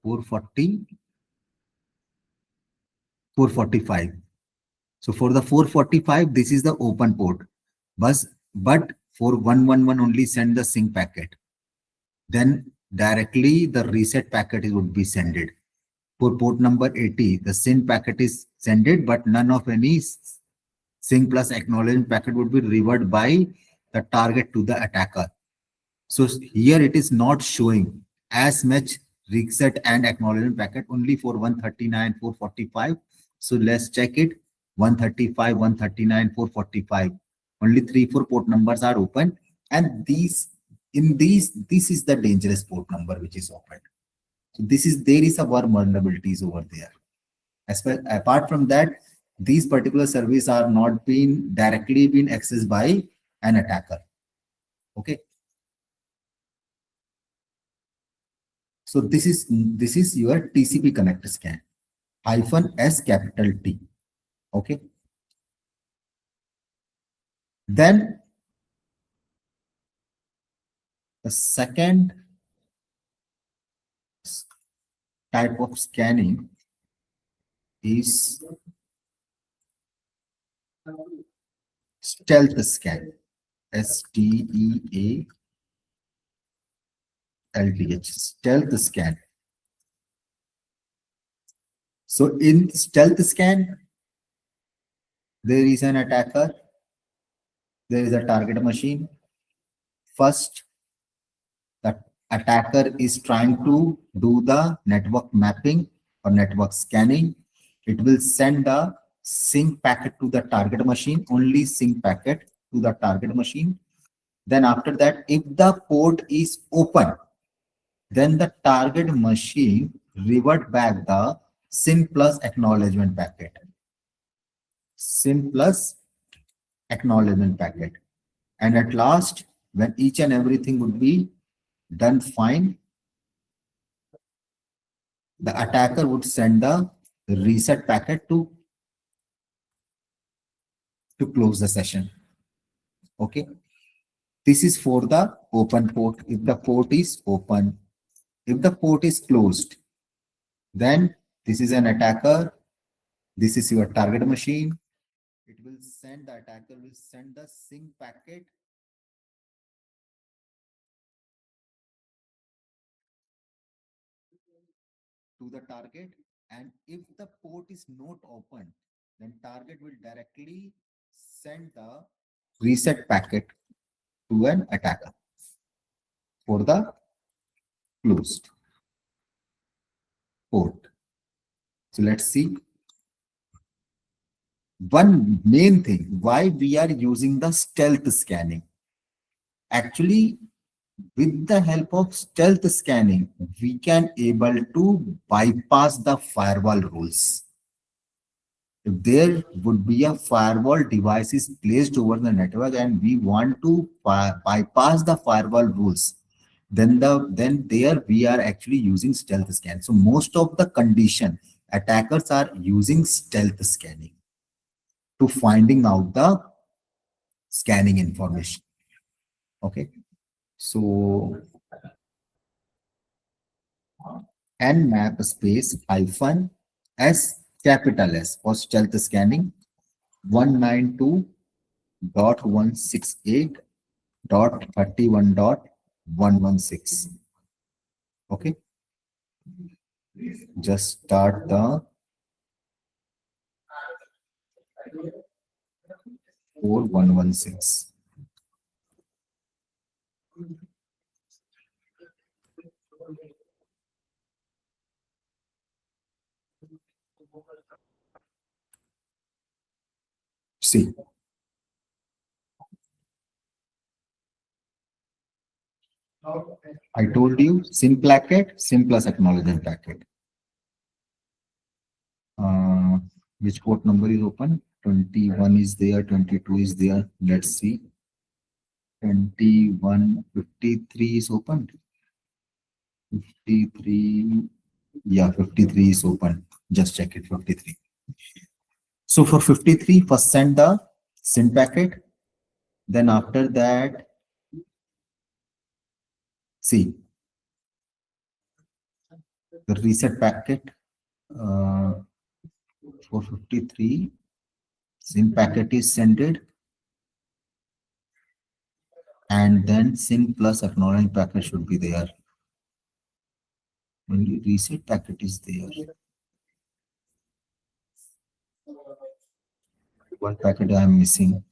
445. So for the 445, this is the open port. But for 111 only send the sync packet. Then directly the reset packet would be sended. For port number 80, the sync packet is sended, but none of any sync plus acknowledgement packet would be reverted by the target to the attacker. So here it is not showing as much reset and acknowledgement packet only for 139, 445. So let's check it. 135, 139, 445. Only 3, 4 port numbers are open. And this is the dangerous port number which is open. So there is a vulnerabilities over there. Apart from that, these particular services are not directly being accessed by an attacker. Okay. So this is your TCP connect scan -S capital T. Okay. Then the second type of scanning is stealth scan. STEALTH, stealth scan. So in stealth scan, there is an attacker, there is a target machine. First, the attacker is trying to do the network mapping or network scanning. It will send a sync packet to the target machine, only sync packet to the target machine. Then after that, if the port is open, then the target machine revert back the SYN plus acknowledgement packet. SYN plus acknowledgement packet. And at last, when each and everything would be done fine, the attacker would send the reset packet to close the session. Okay. This is for the open port. If the port is open, if the port is closed, then this is an attacker. This is your target machine. It will send, the attacker will send the sync packet to the target. And if the port is not open, then target will directly send the reset packet to an attacker for the closed port. So let's see. One main thing why we are using the stealth scanning. Actually, with the help of stealth scanning, we can able to bypass the firewall rules. If there would be a firewall devices placed over the network and we want to bypass the firewall rules, then there we are actually using stealth scan. So most of the condition attackers are using stealth scanning to finding out the scanning information. Okay. So nmap space hyphen S capital S for stealth scanning 192.168.31.116. Okay. Just start the 4116. See, I told you SYN packet, SYN plus acknowledgement packet. Which port number is open? 21 is there, 22 is there. Let's see. 21, 53 is open. 53, yeah, 53 is open. Just check it, 53. So for 53, first send the SYN packet. Then after that, see, the reset packet for 53, SYN packet is sent, and then SYN plus acknowledgement packet should be there. Only reset packet is there. One packet I am missing.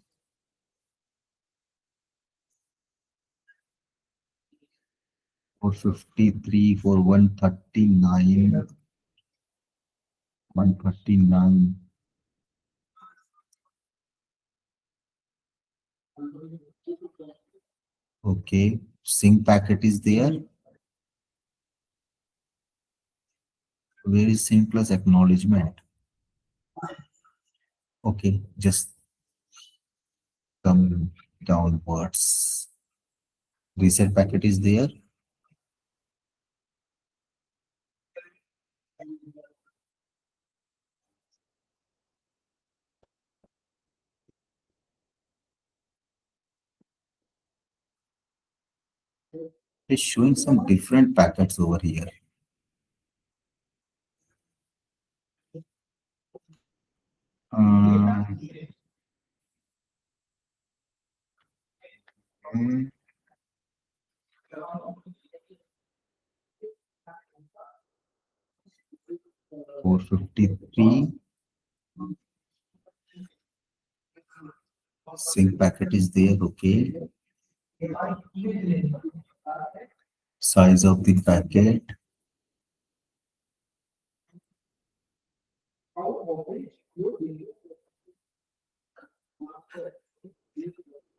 453, for 139, 139. Okay, sync packet is there. Where is sync plus acknowledgement? Okay, just come downwards. Reset packet is there. It's showing some different packets over here. Uh, 453. Sync packet is there. Okay. Size of the packet.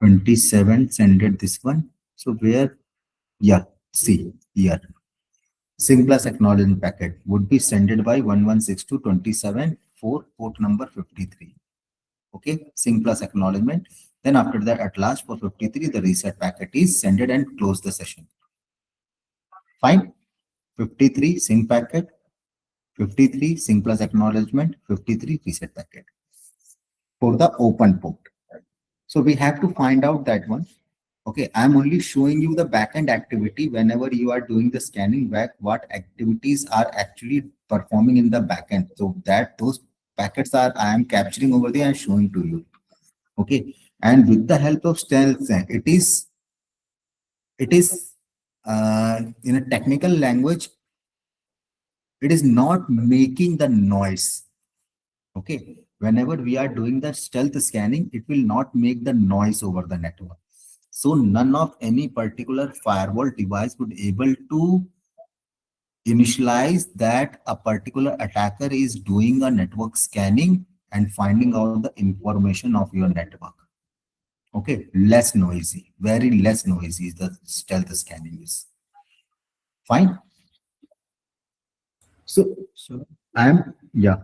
"27" sended this one. So where? Yeah, see here. Sync plus acknowledgement packet would be sended by 1162.27 for port number 53. Okay, sync plus acknowledgement. Then after that, at last for 53, the reset packet is sended and close the session. Fine. 53 sync packet, 53 sync plus acknowledgement, 53 reset packet for the open port. So we have to find out that one. Okay, I'm only showing you the backend activity whenever you are doing the scanning back, what activities are actually performing in the backend. So that those packets are I am capturing over there and showing to you. Okay, and with the help of stealth, it is in a technical language, it is not making the noise. Okay, whenever we are doing the stealth scanning, it will not make the noise over the network. So none of any particular firewall device would able to initialize that a particular attacker is doing a network scanning and finding out the information of your network. Okay, less noisy, very less noisy is the stealth scanning is. Fine. So So, yeah.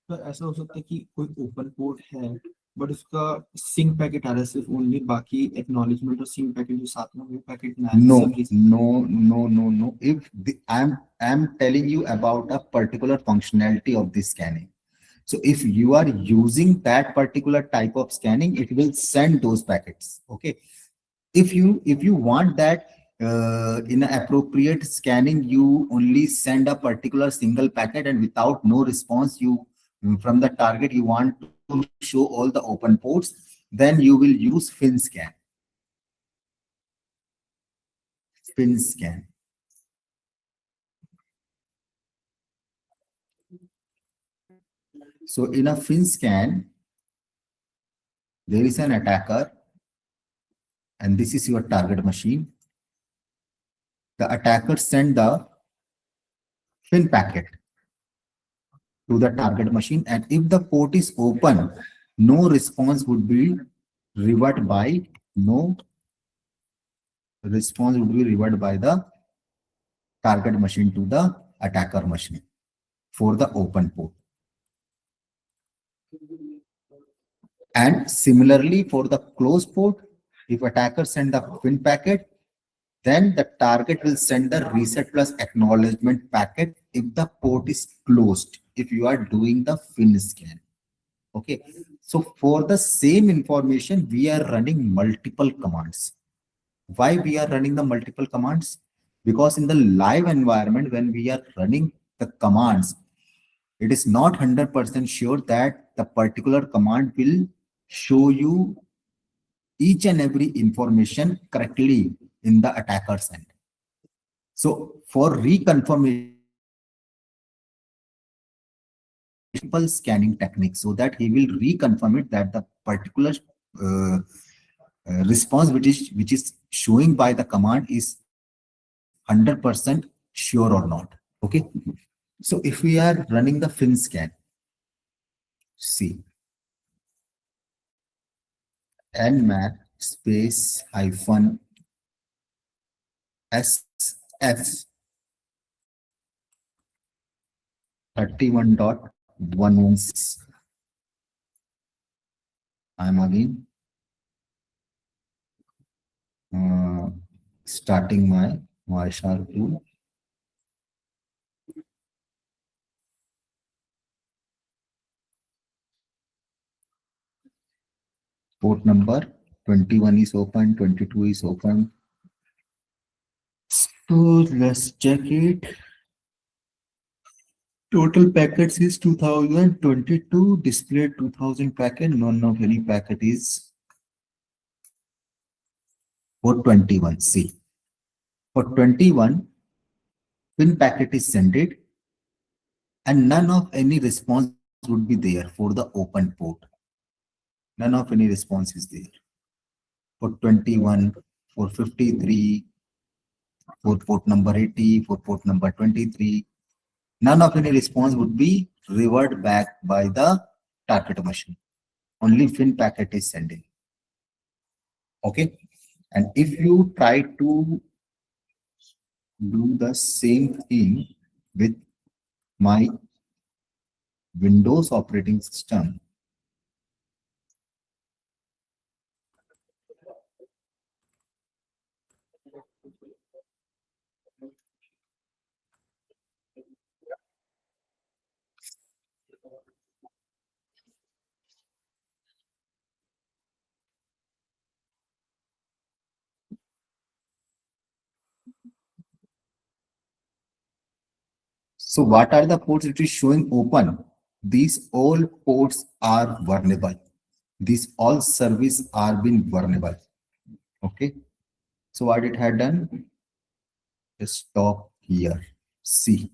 तो ऐसा हो सकता है कि कोई open port है but उसका sink packet आ रहा है सिर्फ ओनली, बाकी एक्नॉलेजमेंट और सिंक पैकेट जो साथ में वो पैकेट ना आए, No, सब reject. no. If I'm telling you about a particular functionality of this scanning. So if you are using that particular type of scanning, it will send those packets. Okay. If you want that in an appropriate scanning, you only send a particular single packet and without no response, you from the target you want to show all the open ports, then you will use fin scan. Fin scan. So in a fin scan, there is an attacker and this is your target machine. The attacker send the fin packet to the target machine, and if the port is open, no response would be revert by the target machine to the attacker machine for the open port. And similarly for the closed port, if attacker send the fin packet, then the target will send the reset plus acknowledgement packet if the port is closed, if you are doing the fin scan. Okay, so for the same information, we are running multiple commands. Why we are running the multiple commands? Because in the live environment, when we are running the commands, it is not 100% sure that the particular command will show you each and every information correctly in the attacker's end. So for reconfirmation, scanning technique, so that he will reconfirm it that the particular response which is showing by the command is 100% sure or not. Okay. So if we are running the fin scan, see nmap space hyphen sf 31.116. I'm again starting my Wireshark tool. Port number 21 is open, 22 is open. So let's check it. Total packets is 2022, displayed 2000 packet, none of any packet is for 21. See, for 21, pin packet is sent it and none of any response would be there for the open port. None of any response is there. For 21, for 53, for port number 80, for port number 23, none of any response would be reverted back by the target machine. Only fin packet is sending. Okay. And if you try to do the same thing with my Windows operating system, so what are the ports which is showing open? These all ports are vulnerable. These all service are being vulnerable. Okay. So what it had done? Just stop here. See.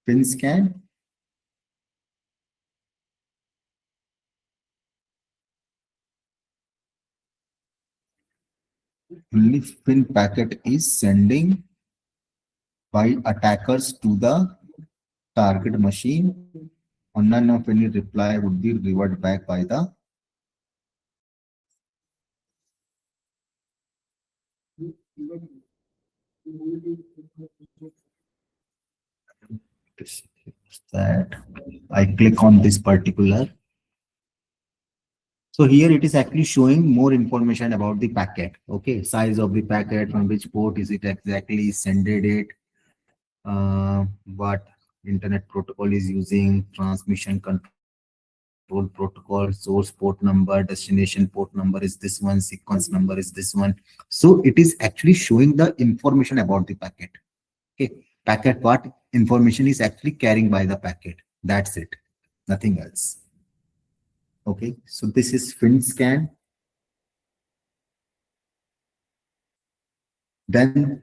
Pin scan. Only pin packet is sending by attackers to the target machine. On none of any reply would be reverted back by the that I click on this particular. So here it is actually showing more information about the packet. Okay, size of the packet, from which port is it exactly sended it, what internet protocol is using, transmission control protocol, source port number, destination port number is this one, sequence number is this one. So it is actually showing the information about the packet. Okay, packet what information is actually carrying by the packet. That's it, nothing else. Okay, so this is fin scan. Then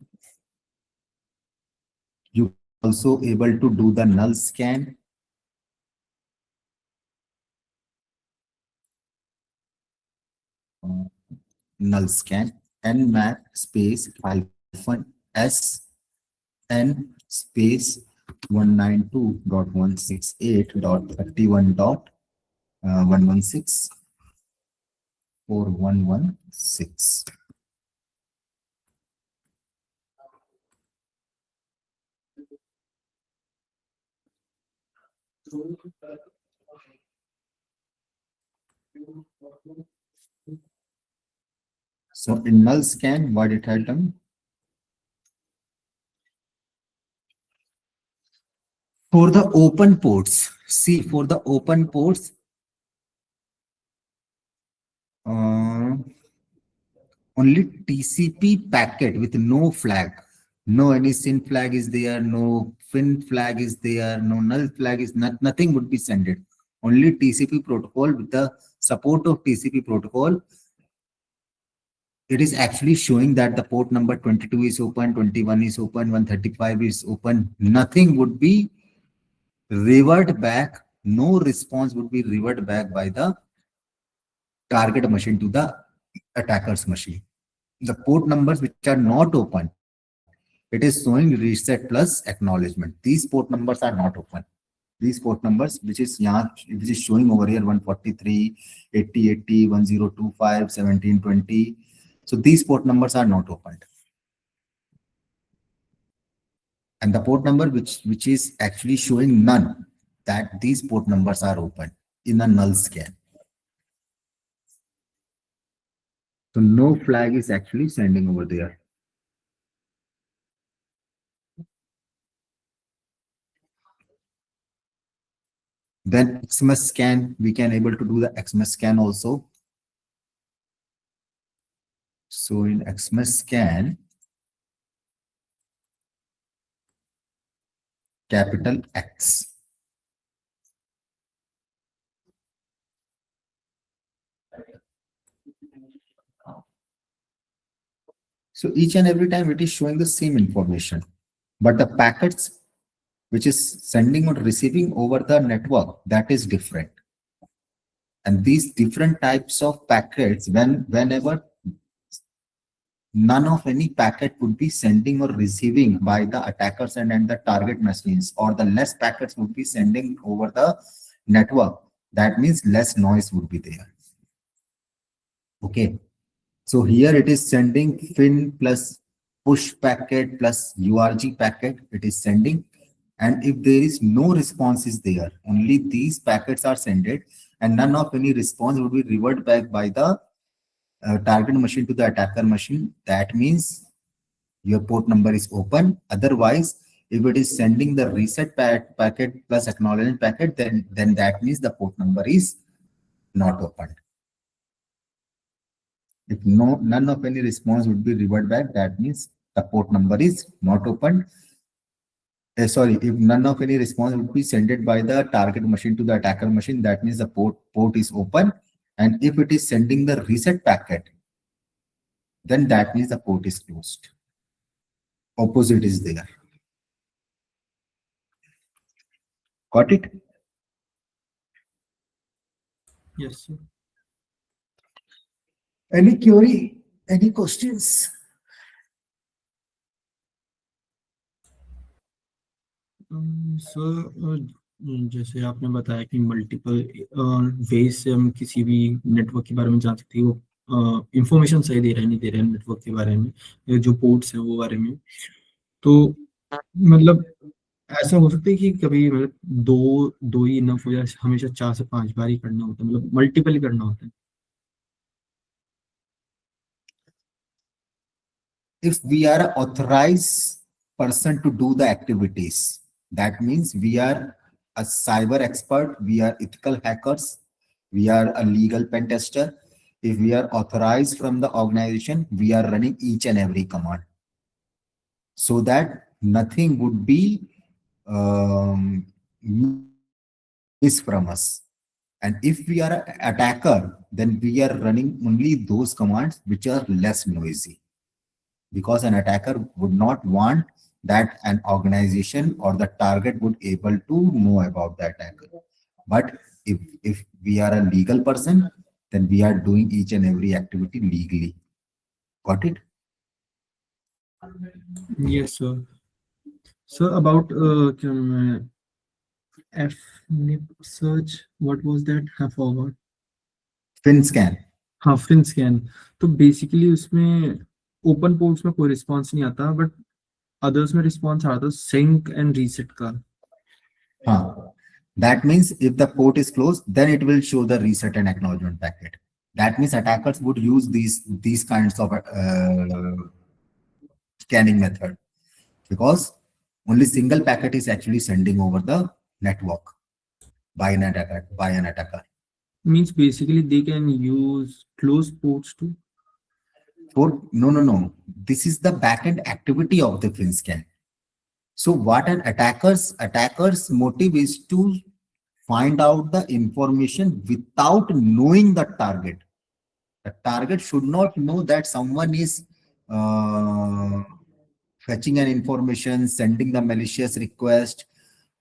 you also able to do the null scan. Null scan nmap space hyphen s n space 192.168.116.4116. So in null scan, what it had done? For the open ports, see, for the open ports, only TCP packet with no flag, no any SYN flag is there, no fin flag is there, no null flag is nothing would be sent. Only TCP protocol with the support of TCP protocol. It is actually showing that the port number 22 is open, 21 is open, 135 is open. Nothing would be revert back no response would be reverted back by the target machine to the attacker's machine. The port numbers which are not open, it is showing reset plus acknowledgement. These port numbers are not open. These port numbers, which is showing over here 143, 80, 80, 1025, 1720. So these port numbers are not opened. And the port number which is actually showing none, that these port numbers are open in a null scan. So no flag is actually sending over there. Then XMS scan, we can able to do the XMS scan also. So in XMS scan, capital X. So each and every time it is showing the same information, but the packets which is sending or receiving over the network, that is different. And these different types of packets, whenever none of any packet would be sending or receiving by the attackers and the target machines, or the less packets would be sending over the network, that means less noise would be there. Okay. So here it is sending FIN plus push packet plus URG packet, it is sending. And if there is no response is there, only these packets are sent, and none of any response will be reverted back by the target machine to the attacker machine. That means your port number is open. Otherwise, if it is sending the reset packet plus acknowledgement packet, then that means the port number is not opened. If none of any response would be reverted back, that means the port number is not opened. Sorry, if none of any response would be sent by the target machine to the attacker machine, that means the port is open. And if it is sending the reset packet, then that means the port is closed. Opposite is there. Got it? Yes, sir. Any query? Any questions? Sir जैसे आपने बताया कि multiple ways से हम किसी भी network के बारे में जान सकते हैं, वो इंफॉर्मेशन सही दे रहा है नहीं दे रहा है नेटवर्क के बारे में, या जो पोर्ट्स हैं वो बारे में, तो मतलब ऐसा हो सकता है कि कभी मतलब दो ही इनफ हो जाए, हमेशा 4 से 5 बार ही करना होता है, मतलब मल्टीपल ही करना होता है? If we are an authorized person to do the activities, that means we are a cyber expert, we are ethical hackers, we are a legal pen tester. If we are authorized from the organization, we are running each and every command, so that nothing would be missed from us. And if we are an attacker, then we are running only those commands which are less noisy, because an attacker would not want that an organization or the target would able to know about the attacker. But if we are a legal person, then we are doing each and every activity legally. Got it? Yes, sir. So about FNIP search, what was that? I forgot. FIN scan. हाँ, fin scan. तो basically उसमें open ports में कोई response नहीं आता, but others में response आता है सिंक एंड रीसेट का. हाँ. That means if the port is closed, then it will show the reset and acknowledgement packet. That means attackers would use these kinds of scanning method, because only single packet is actually sending over the network by an attacker. Means basically they can use closed ports too. No. This is the backend activity of the FIN scan. So what an attacker's motive is to find out the information without knowing the target. The target should not know that someone is fetching an information, sending the malicious request,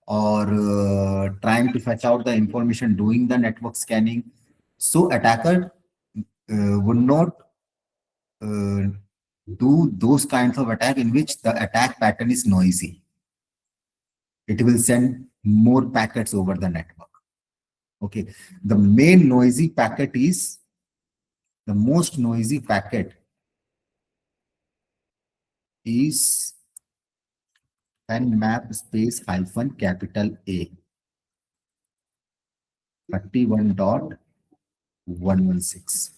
or trying to fetch out the information doing the network scanning. So attacker would not do those kinds of attack in which the attack pattern is noisy. It will send more packets over the network. Okay, the main noisy packet is the most noisy packet is nmap space hyphen capital A 31.116.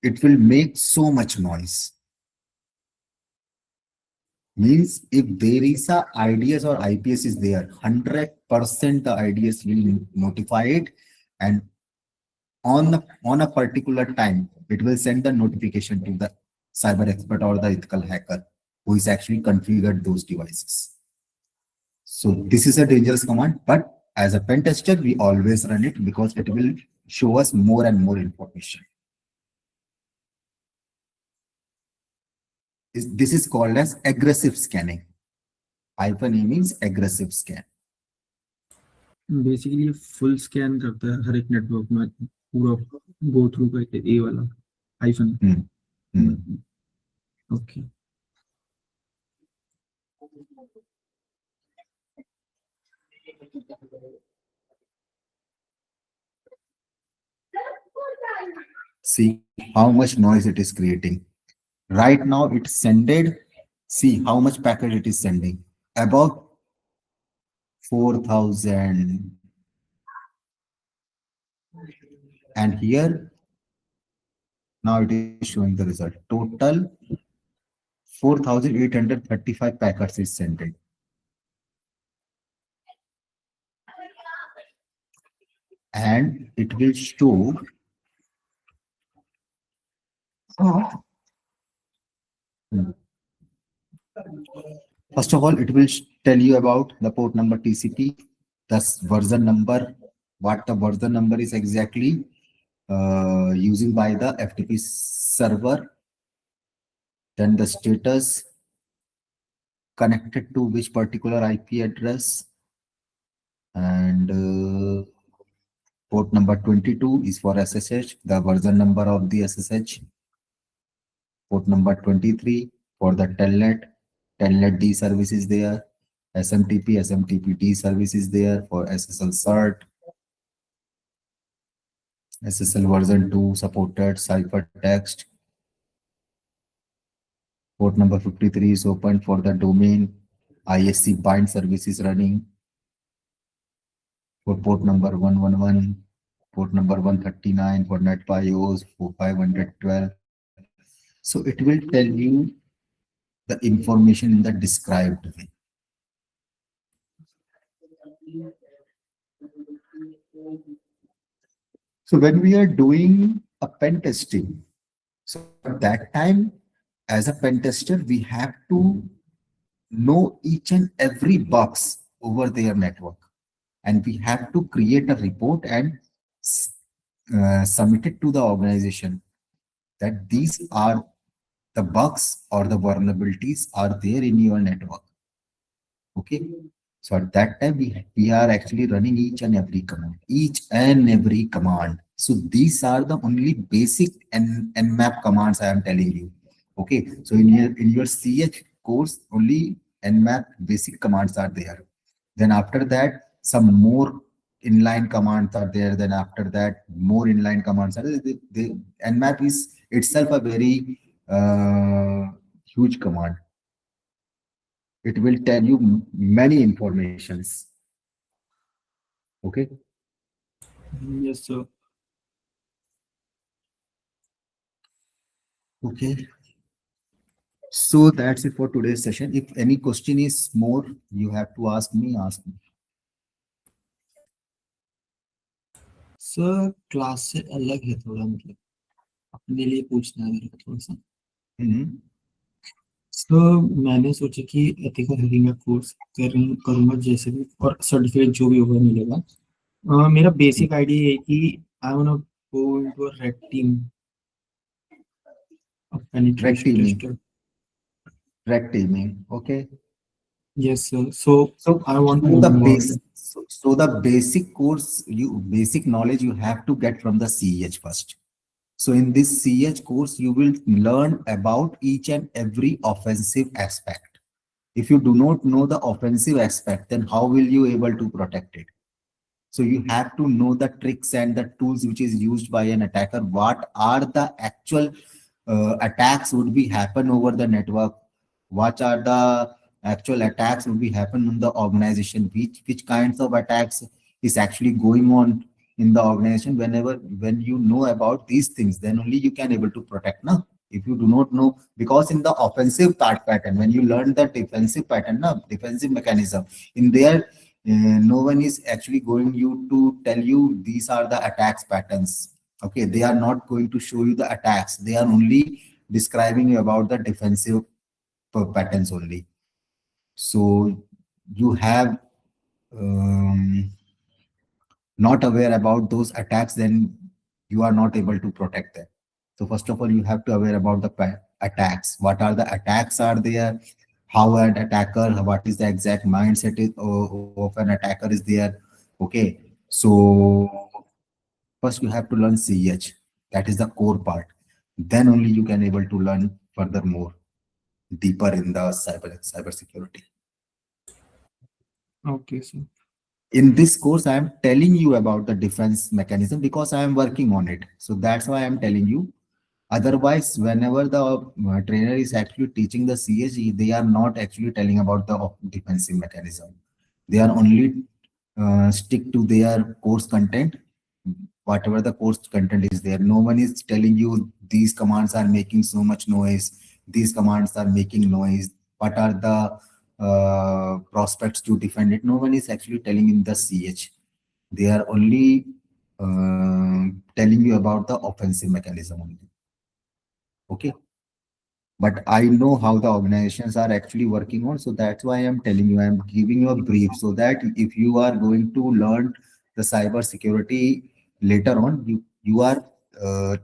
It will make so much noise. Means if there is a IDS or IPS is there, 100% the IDS will notify it, and on a particular time, it will send the notification to the cyber expert or the ethical hacker who is actually configured those devices. So this is a dangerous command, but as a pen tester, we always run it because it will show us more and more information. This is called as aggressive scanning. Hyphen E means aggressive scan. Basically full scan करता है हर एक network में, पूरा go through करके ए वाला hyphen. Okay. See how much noise it is creating. Right now it's sended. See how much packet it is sending. About 4,000. And here, now it is showing the result. Total 4,835 packets is sent. And it will show first of all, it will tell you about the port number TCP, thus version number, what the version number is exactly using by the FTP server, then the status connected to which particular IP address, and port number 22 is for SSH, the version number of the SSH. Port number 23 for the telnet, telnet D service is there. SMTP, SMTP D service is there for SSL cert. SSL version 2 supported ciphertext. Port number 53 is open for the domain. ISC bind service is running. For port number 111, port number 139 for NetBIOS, for 512. So it will tell you the information in the described way. So when we are doing a pen testing, so at that time, as a pen tester, we have to know each and every box over their network, and we have to create a report and submit it to the organization that these are the bugs or the vulnerabilities are there in your network. Okay. So at that time, we are actually running each and every command. So these are the only basic nmap commands I am telling you. Okay. So in your CH course, only nmap basic commands are there. Then after that, some more inline commands are there. Then after that, more inline commands are there. The nmap is itself a very huge command. It will tell you many informations. Okay. Yes, sir. Okay. So that's it for today's session. If any question is more, you have to ask me. Sir class से अलग है थोड़ा, मतलब अपने लिए पूछना है मेरे को थोड़ा सा. सर मैंने सोचा कि एथिकल हैकिंग का कोर्स करूंगा जैसे भी, और सर्टिफिकेट जो भी होगा मिलेगा. मेरा बेसिक आइडिया है कि I want go into a red team, a Red penetration teaming, tester. red teaming. Okay. Yes, sir. So So, I want to so know the more. base, so the basic course, basic knowledge you have to get from the CEH first. So in this CH course, you will learn about each and every offensive aspect. If you do not know the offensive aspect, then how will you able to protect it? So you have to know the tricks and the tools which is used by an attacker. What are the actual attacks would be happen over the network? What are the actual attacks would be happen in the organization? Which kinds of attacks is actually going on in the organization? When you know about these things, then only you can able to protect. Now, if you do not know, because in the offensive pattern, when you learn the defensive pattern, now defensive mechanism, in there no one is actually going you to tell you these are the attacks patterns. Okay, they are not going to show you the attacks, they are only describing you about the defensive patterns only. So you have um, not aware about those attacks, then you are not able to protect them. So first of all, you have to aware about the attacks. What are the attacks are there? How an attacker, what is the exact mindset of an attacker is there? Okay. So first you have to learn CH. That is the core part. Then only you can able to learn furthermore deeper in the cyber security. Okay, sir. In this course, I am telling you about the defense mechanism because I am working on it. So that's why I am telling you. Otherwise, whenever the trainer is actually teaching the CSE, they are not actually telling about the defensive mechanism. They are only stick to their course content, whatever the course content is there. No one is telling you these commands are making so much noise, these commands are making noise, what are the prospects to defend it. No one is actually telling in the CH. They are only telling you about the offensive mechanism only. Okay. But I know how the organizations are actually working on. So that's why I'm telling you, I'm giving you a brief so that if you are going to learn the cyber security later on, you are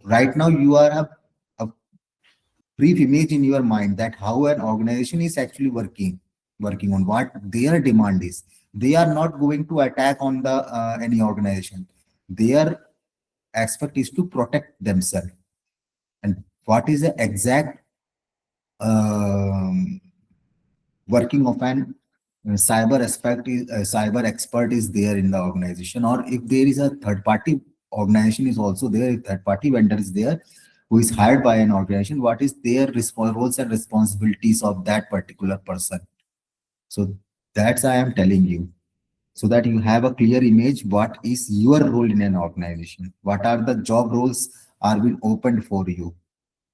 right now you are a brief image in your mind that how an organization is actually working on what their demand is. They are not going to attack on the any organization. Their aspect is to protect themselves. And what is the exact um, working of an cyber expert is there in the organization, or if there is a third party organization is also there, if third party vendor is there who is hired by an organization, what is their roles and responsibilities of that particular person. So that's I am telling you, so that you have a clear image what is your role in an organization, what are the job roles are being opened for you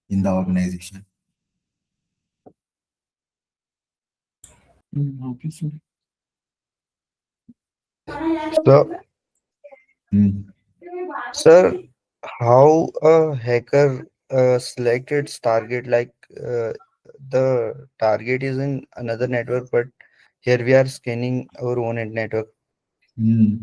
in the organization. Okay, sir. So, Hmm. sir, how a hacker select its target? Like the target is in another network, but here we are scanning our own network. Hmm.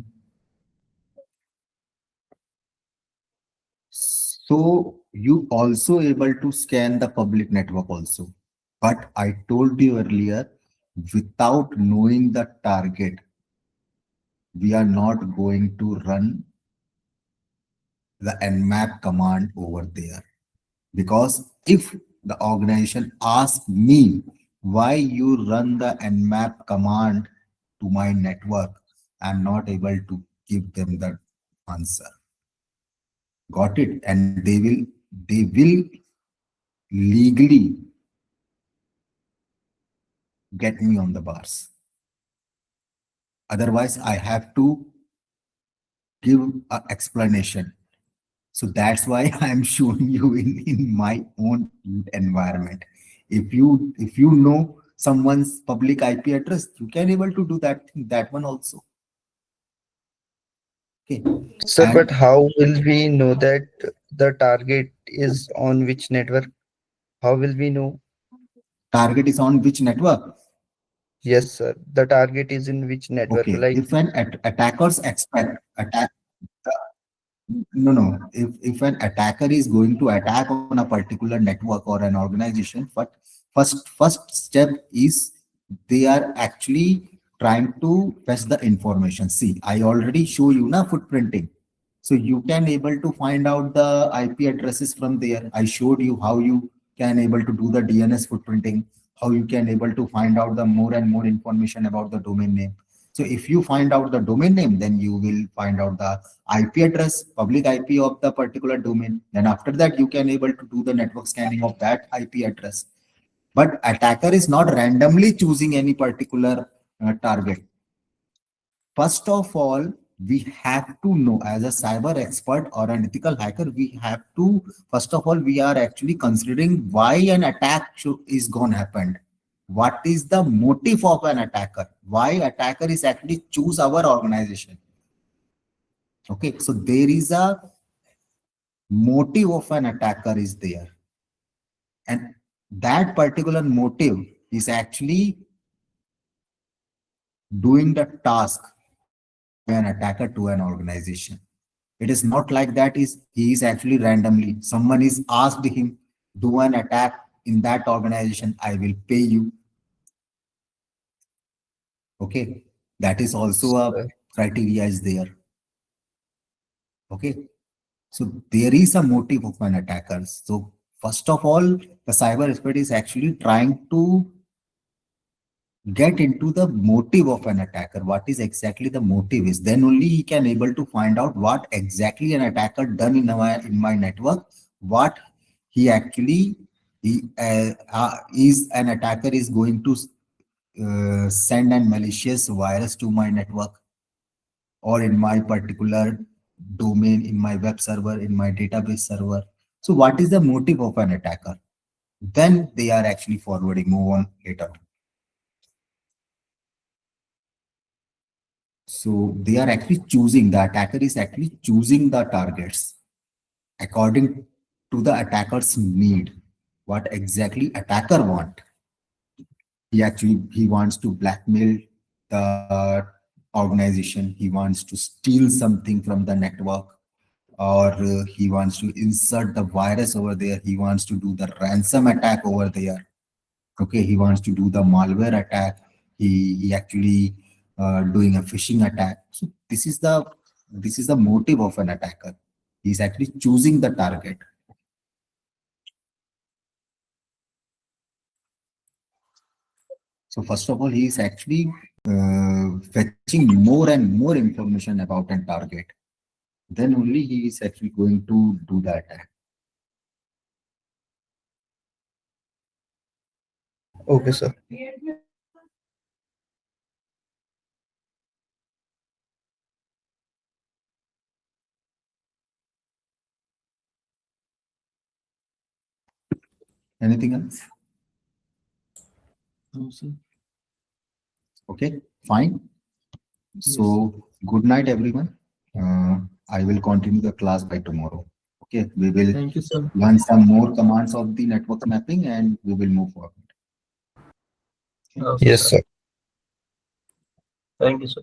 So you also able to scan the public network also. But I told you earlier, without knowing the target, we are not going to run the nmap command over there. Because if the organization asks me why you run the nmap command to my network, I'm not able to give them the answer. Got it? And they will legally get me on the bars. Otherwise, I have to give an explanation. So that's why I'm showing you in my own environment. If you know someone's public IP address, you can able to do that one also. Okay. Sir, but And how will we know that the target is on which network? How will we know? target is on which network? Yes, sir. The target is in which network? Okay. Like, If an attackers expect attack No. If an attacker is going to attack on a particular network or an organization, but first step is they are actually trying to fetch the information. See, I already show you na footprinting. So you can able to find out the IP addresses from there. I showed you how you can able to do the DNS footprinting, how you can able to find out the more and more information about the domain name. So if you find out the domain name, then you will find out the IP address, public IP of the particular domain. Then after that, you can able to do the network scanning of that IP address. But attacker is not randomly choosing any particular target. First of all, we have to know as a cyber expert or an ethical hacker, we have to, first of all, we are actually considering why an attack is going to happen. What is the motive of an attacker? Why attacker is actually choose our organization? Okay, so there is a motive of an attacker is there. And that particular motive is actually doing the task an attacker to an organization. It is not like that is he is actually randomly. Someone is asked him, do an attack in that organization, I will pay you. Okay. That is also a criteria is there. Okay. So there is a motive of an attacker. So first of all, the cyber expert is actually trying to get into the motive of an attacker. What is exactly the motive is, then only he can able to find out what exactly an attacker done in my network, what he actually is an attacker is going to send an malicious virus to my network or in my particular domain, in my web server, in my database server. So what is the motive of an attacker? Then they are actually forwarding, move on later on. So they are actually choosing, the attacker is actually choosing the targets according to the attacker's need. What exactly attacker want? He wants to blackmail the organization. He wants to steal something from the network, or he wants to insert the virus over there. He wants to do the ransom attack over there. Okay, he wants to do the malware attack. He actually doing a phishing attack. So this is the motive of an attacker. He's actually choosing the target. So first of all, he is actually fetching more and more information about a target. Then only he is actually going to do the attack. Okay, sir. Anything else? No, sir. Okay, fine. So good night, everyone. I will continue the class by tomorrow. Okay, we will Thank you, sir. learn some more commands of the network mapping and we will move forward. Okay, Yes, sir. sir. Thank you, sir.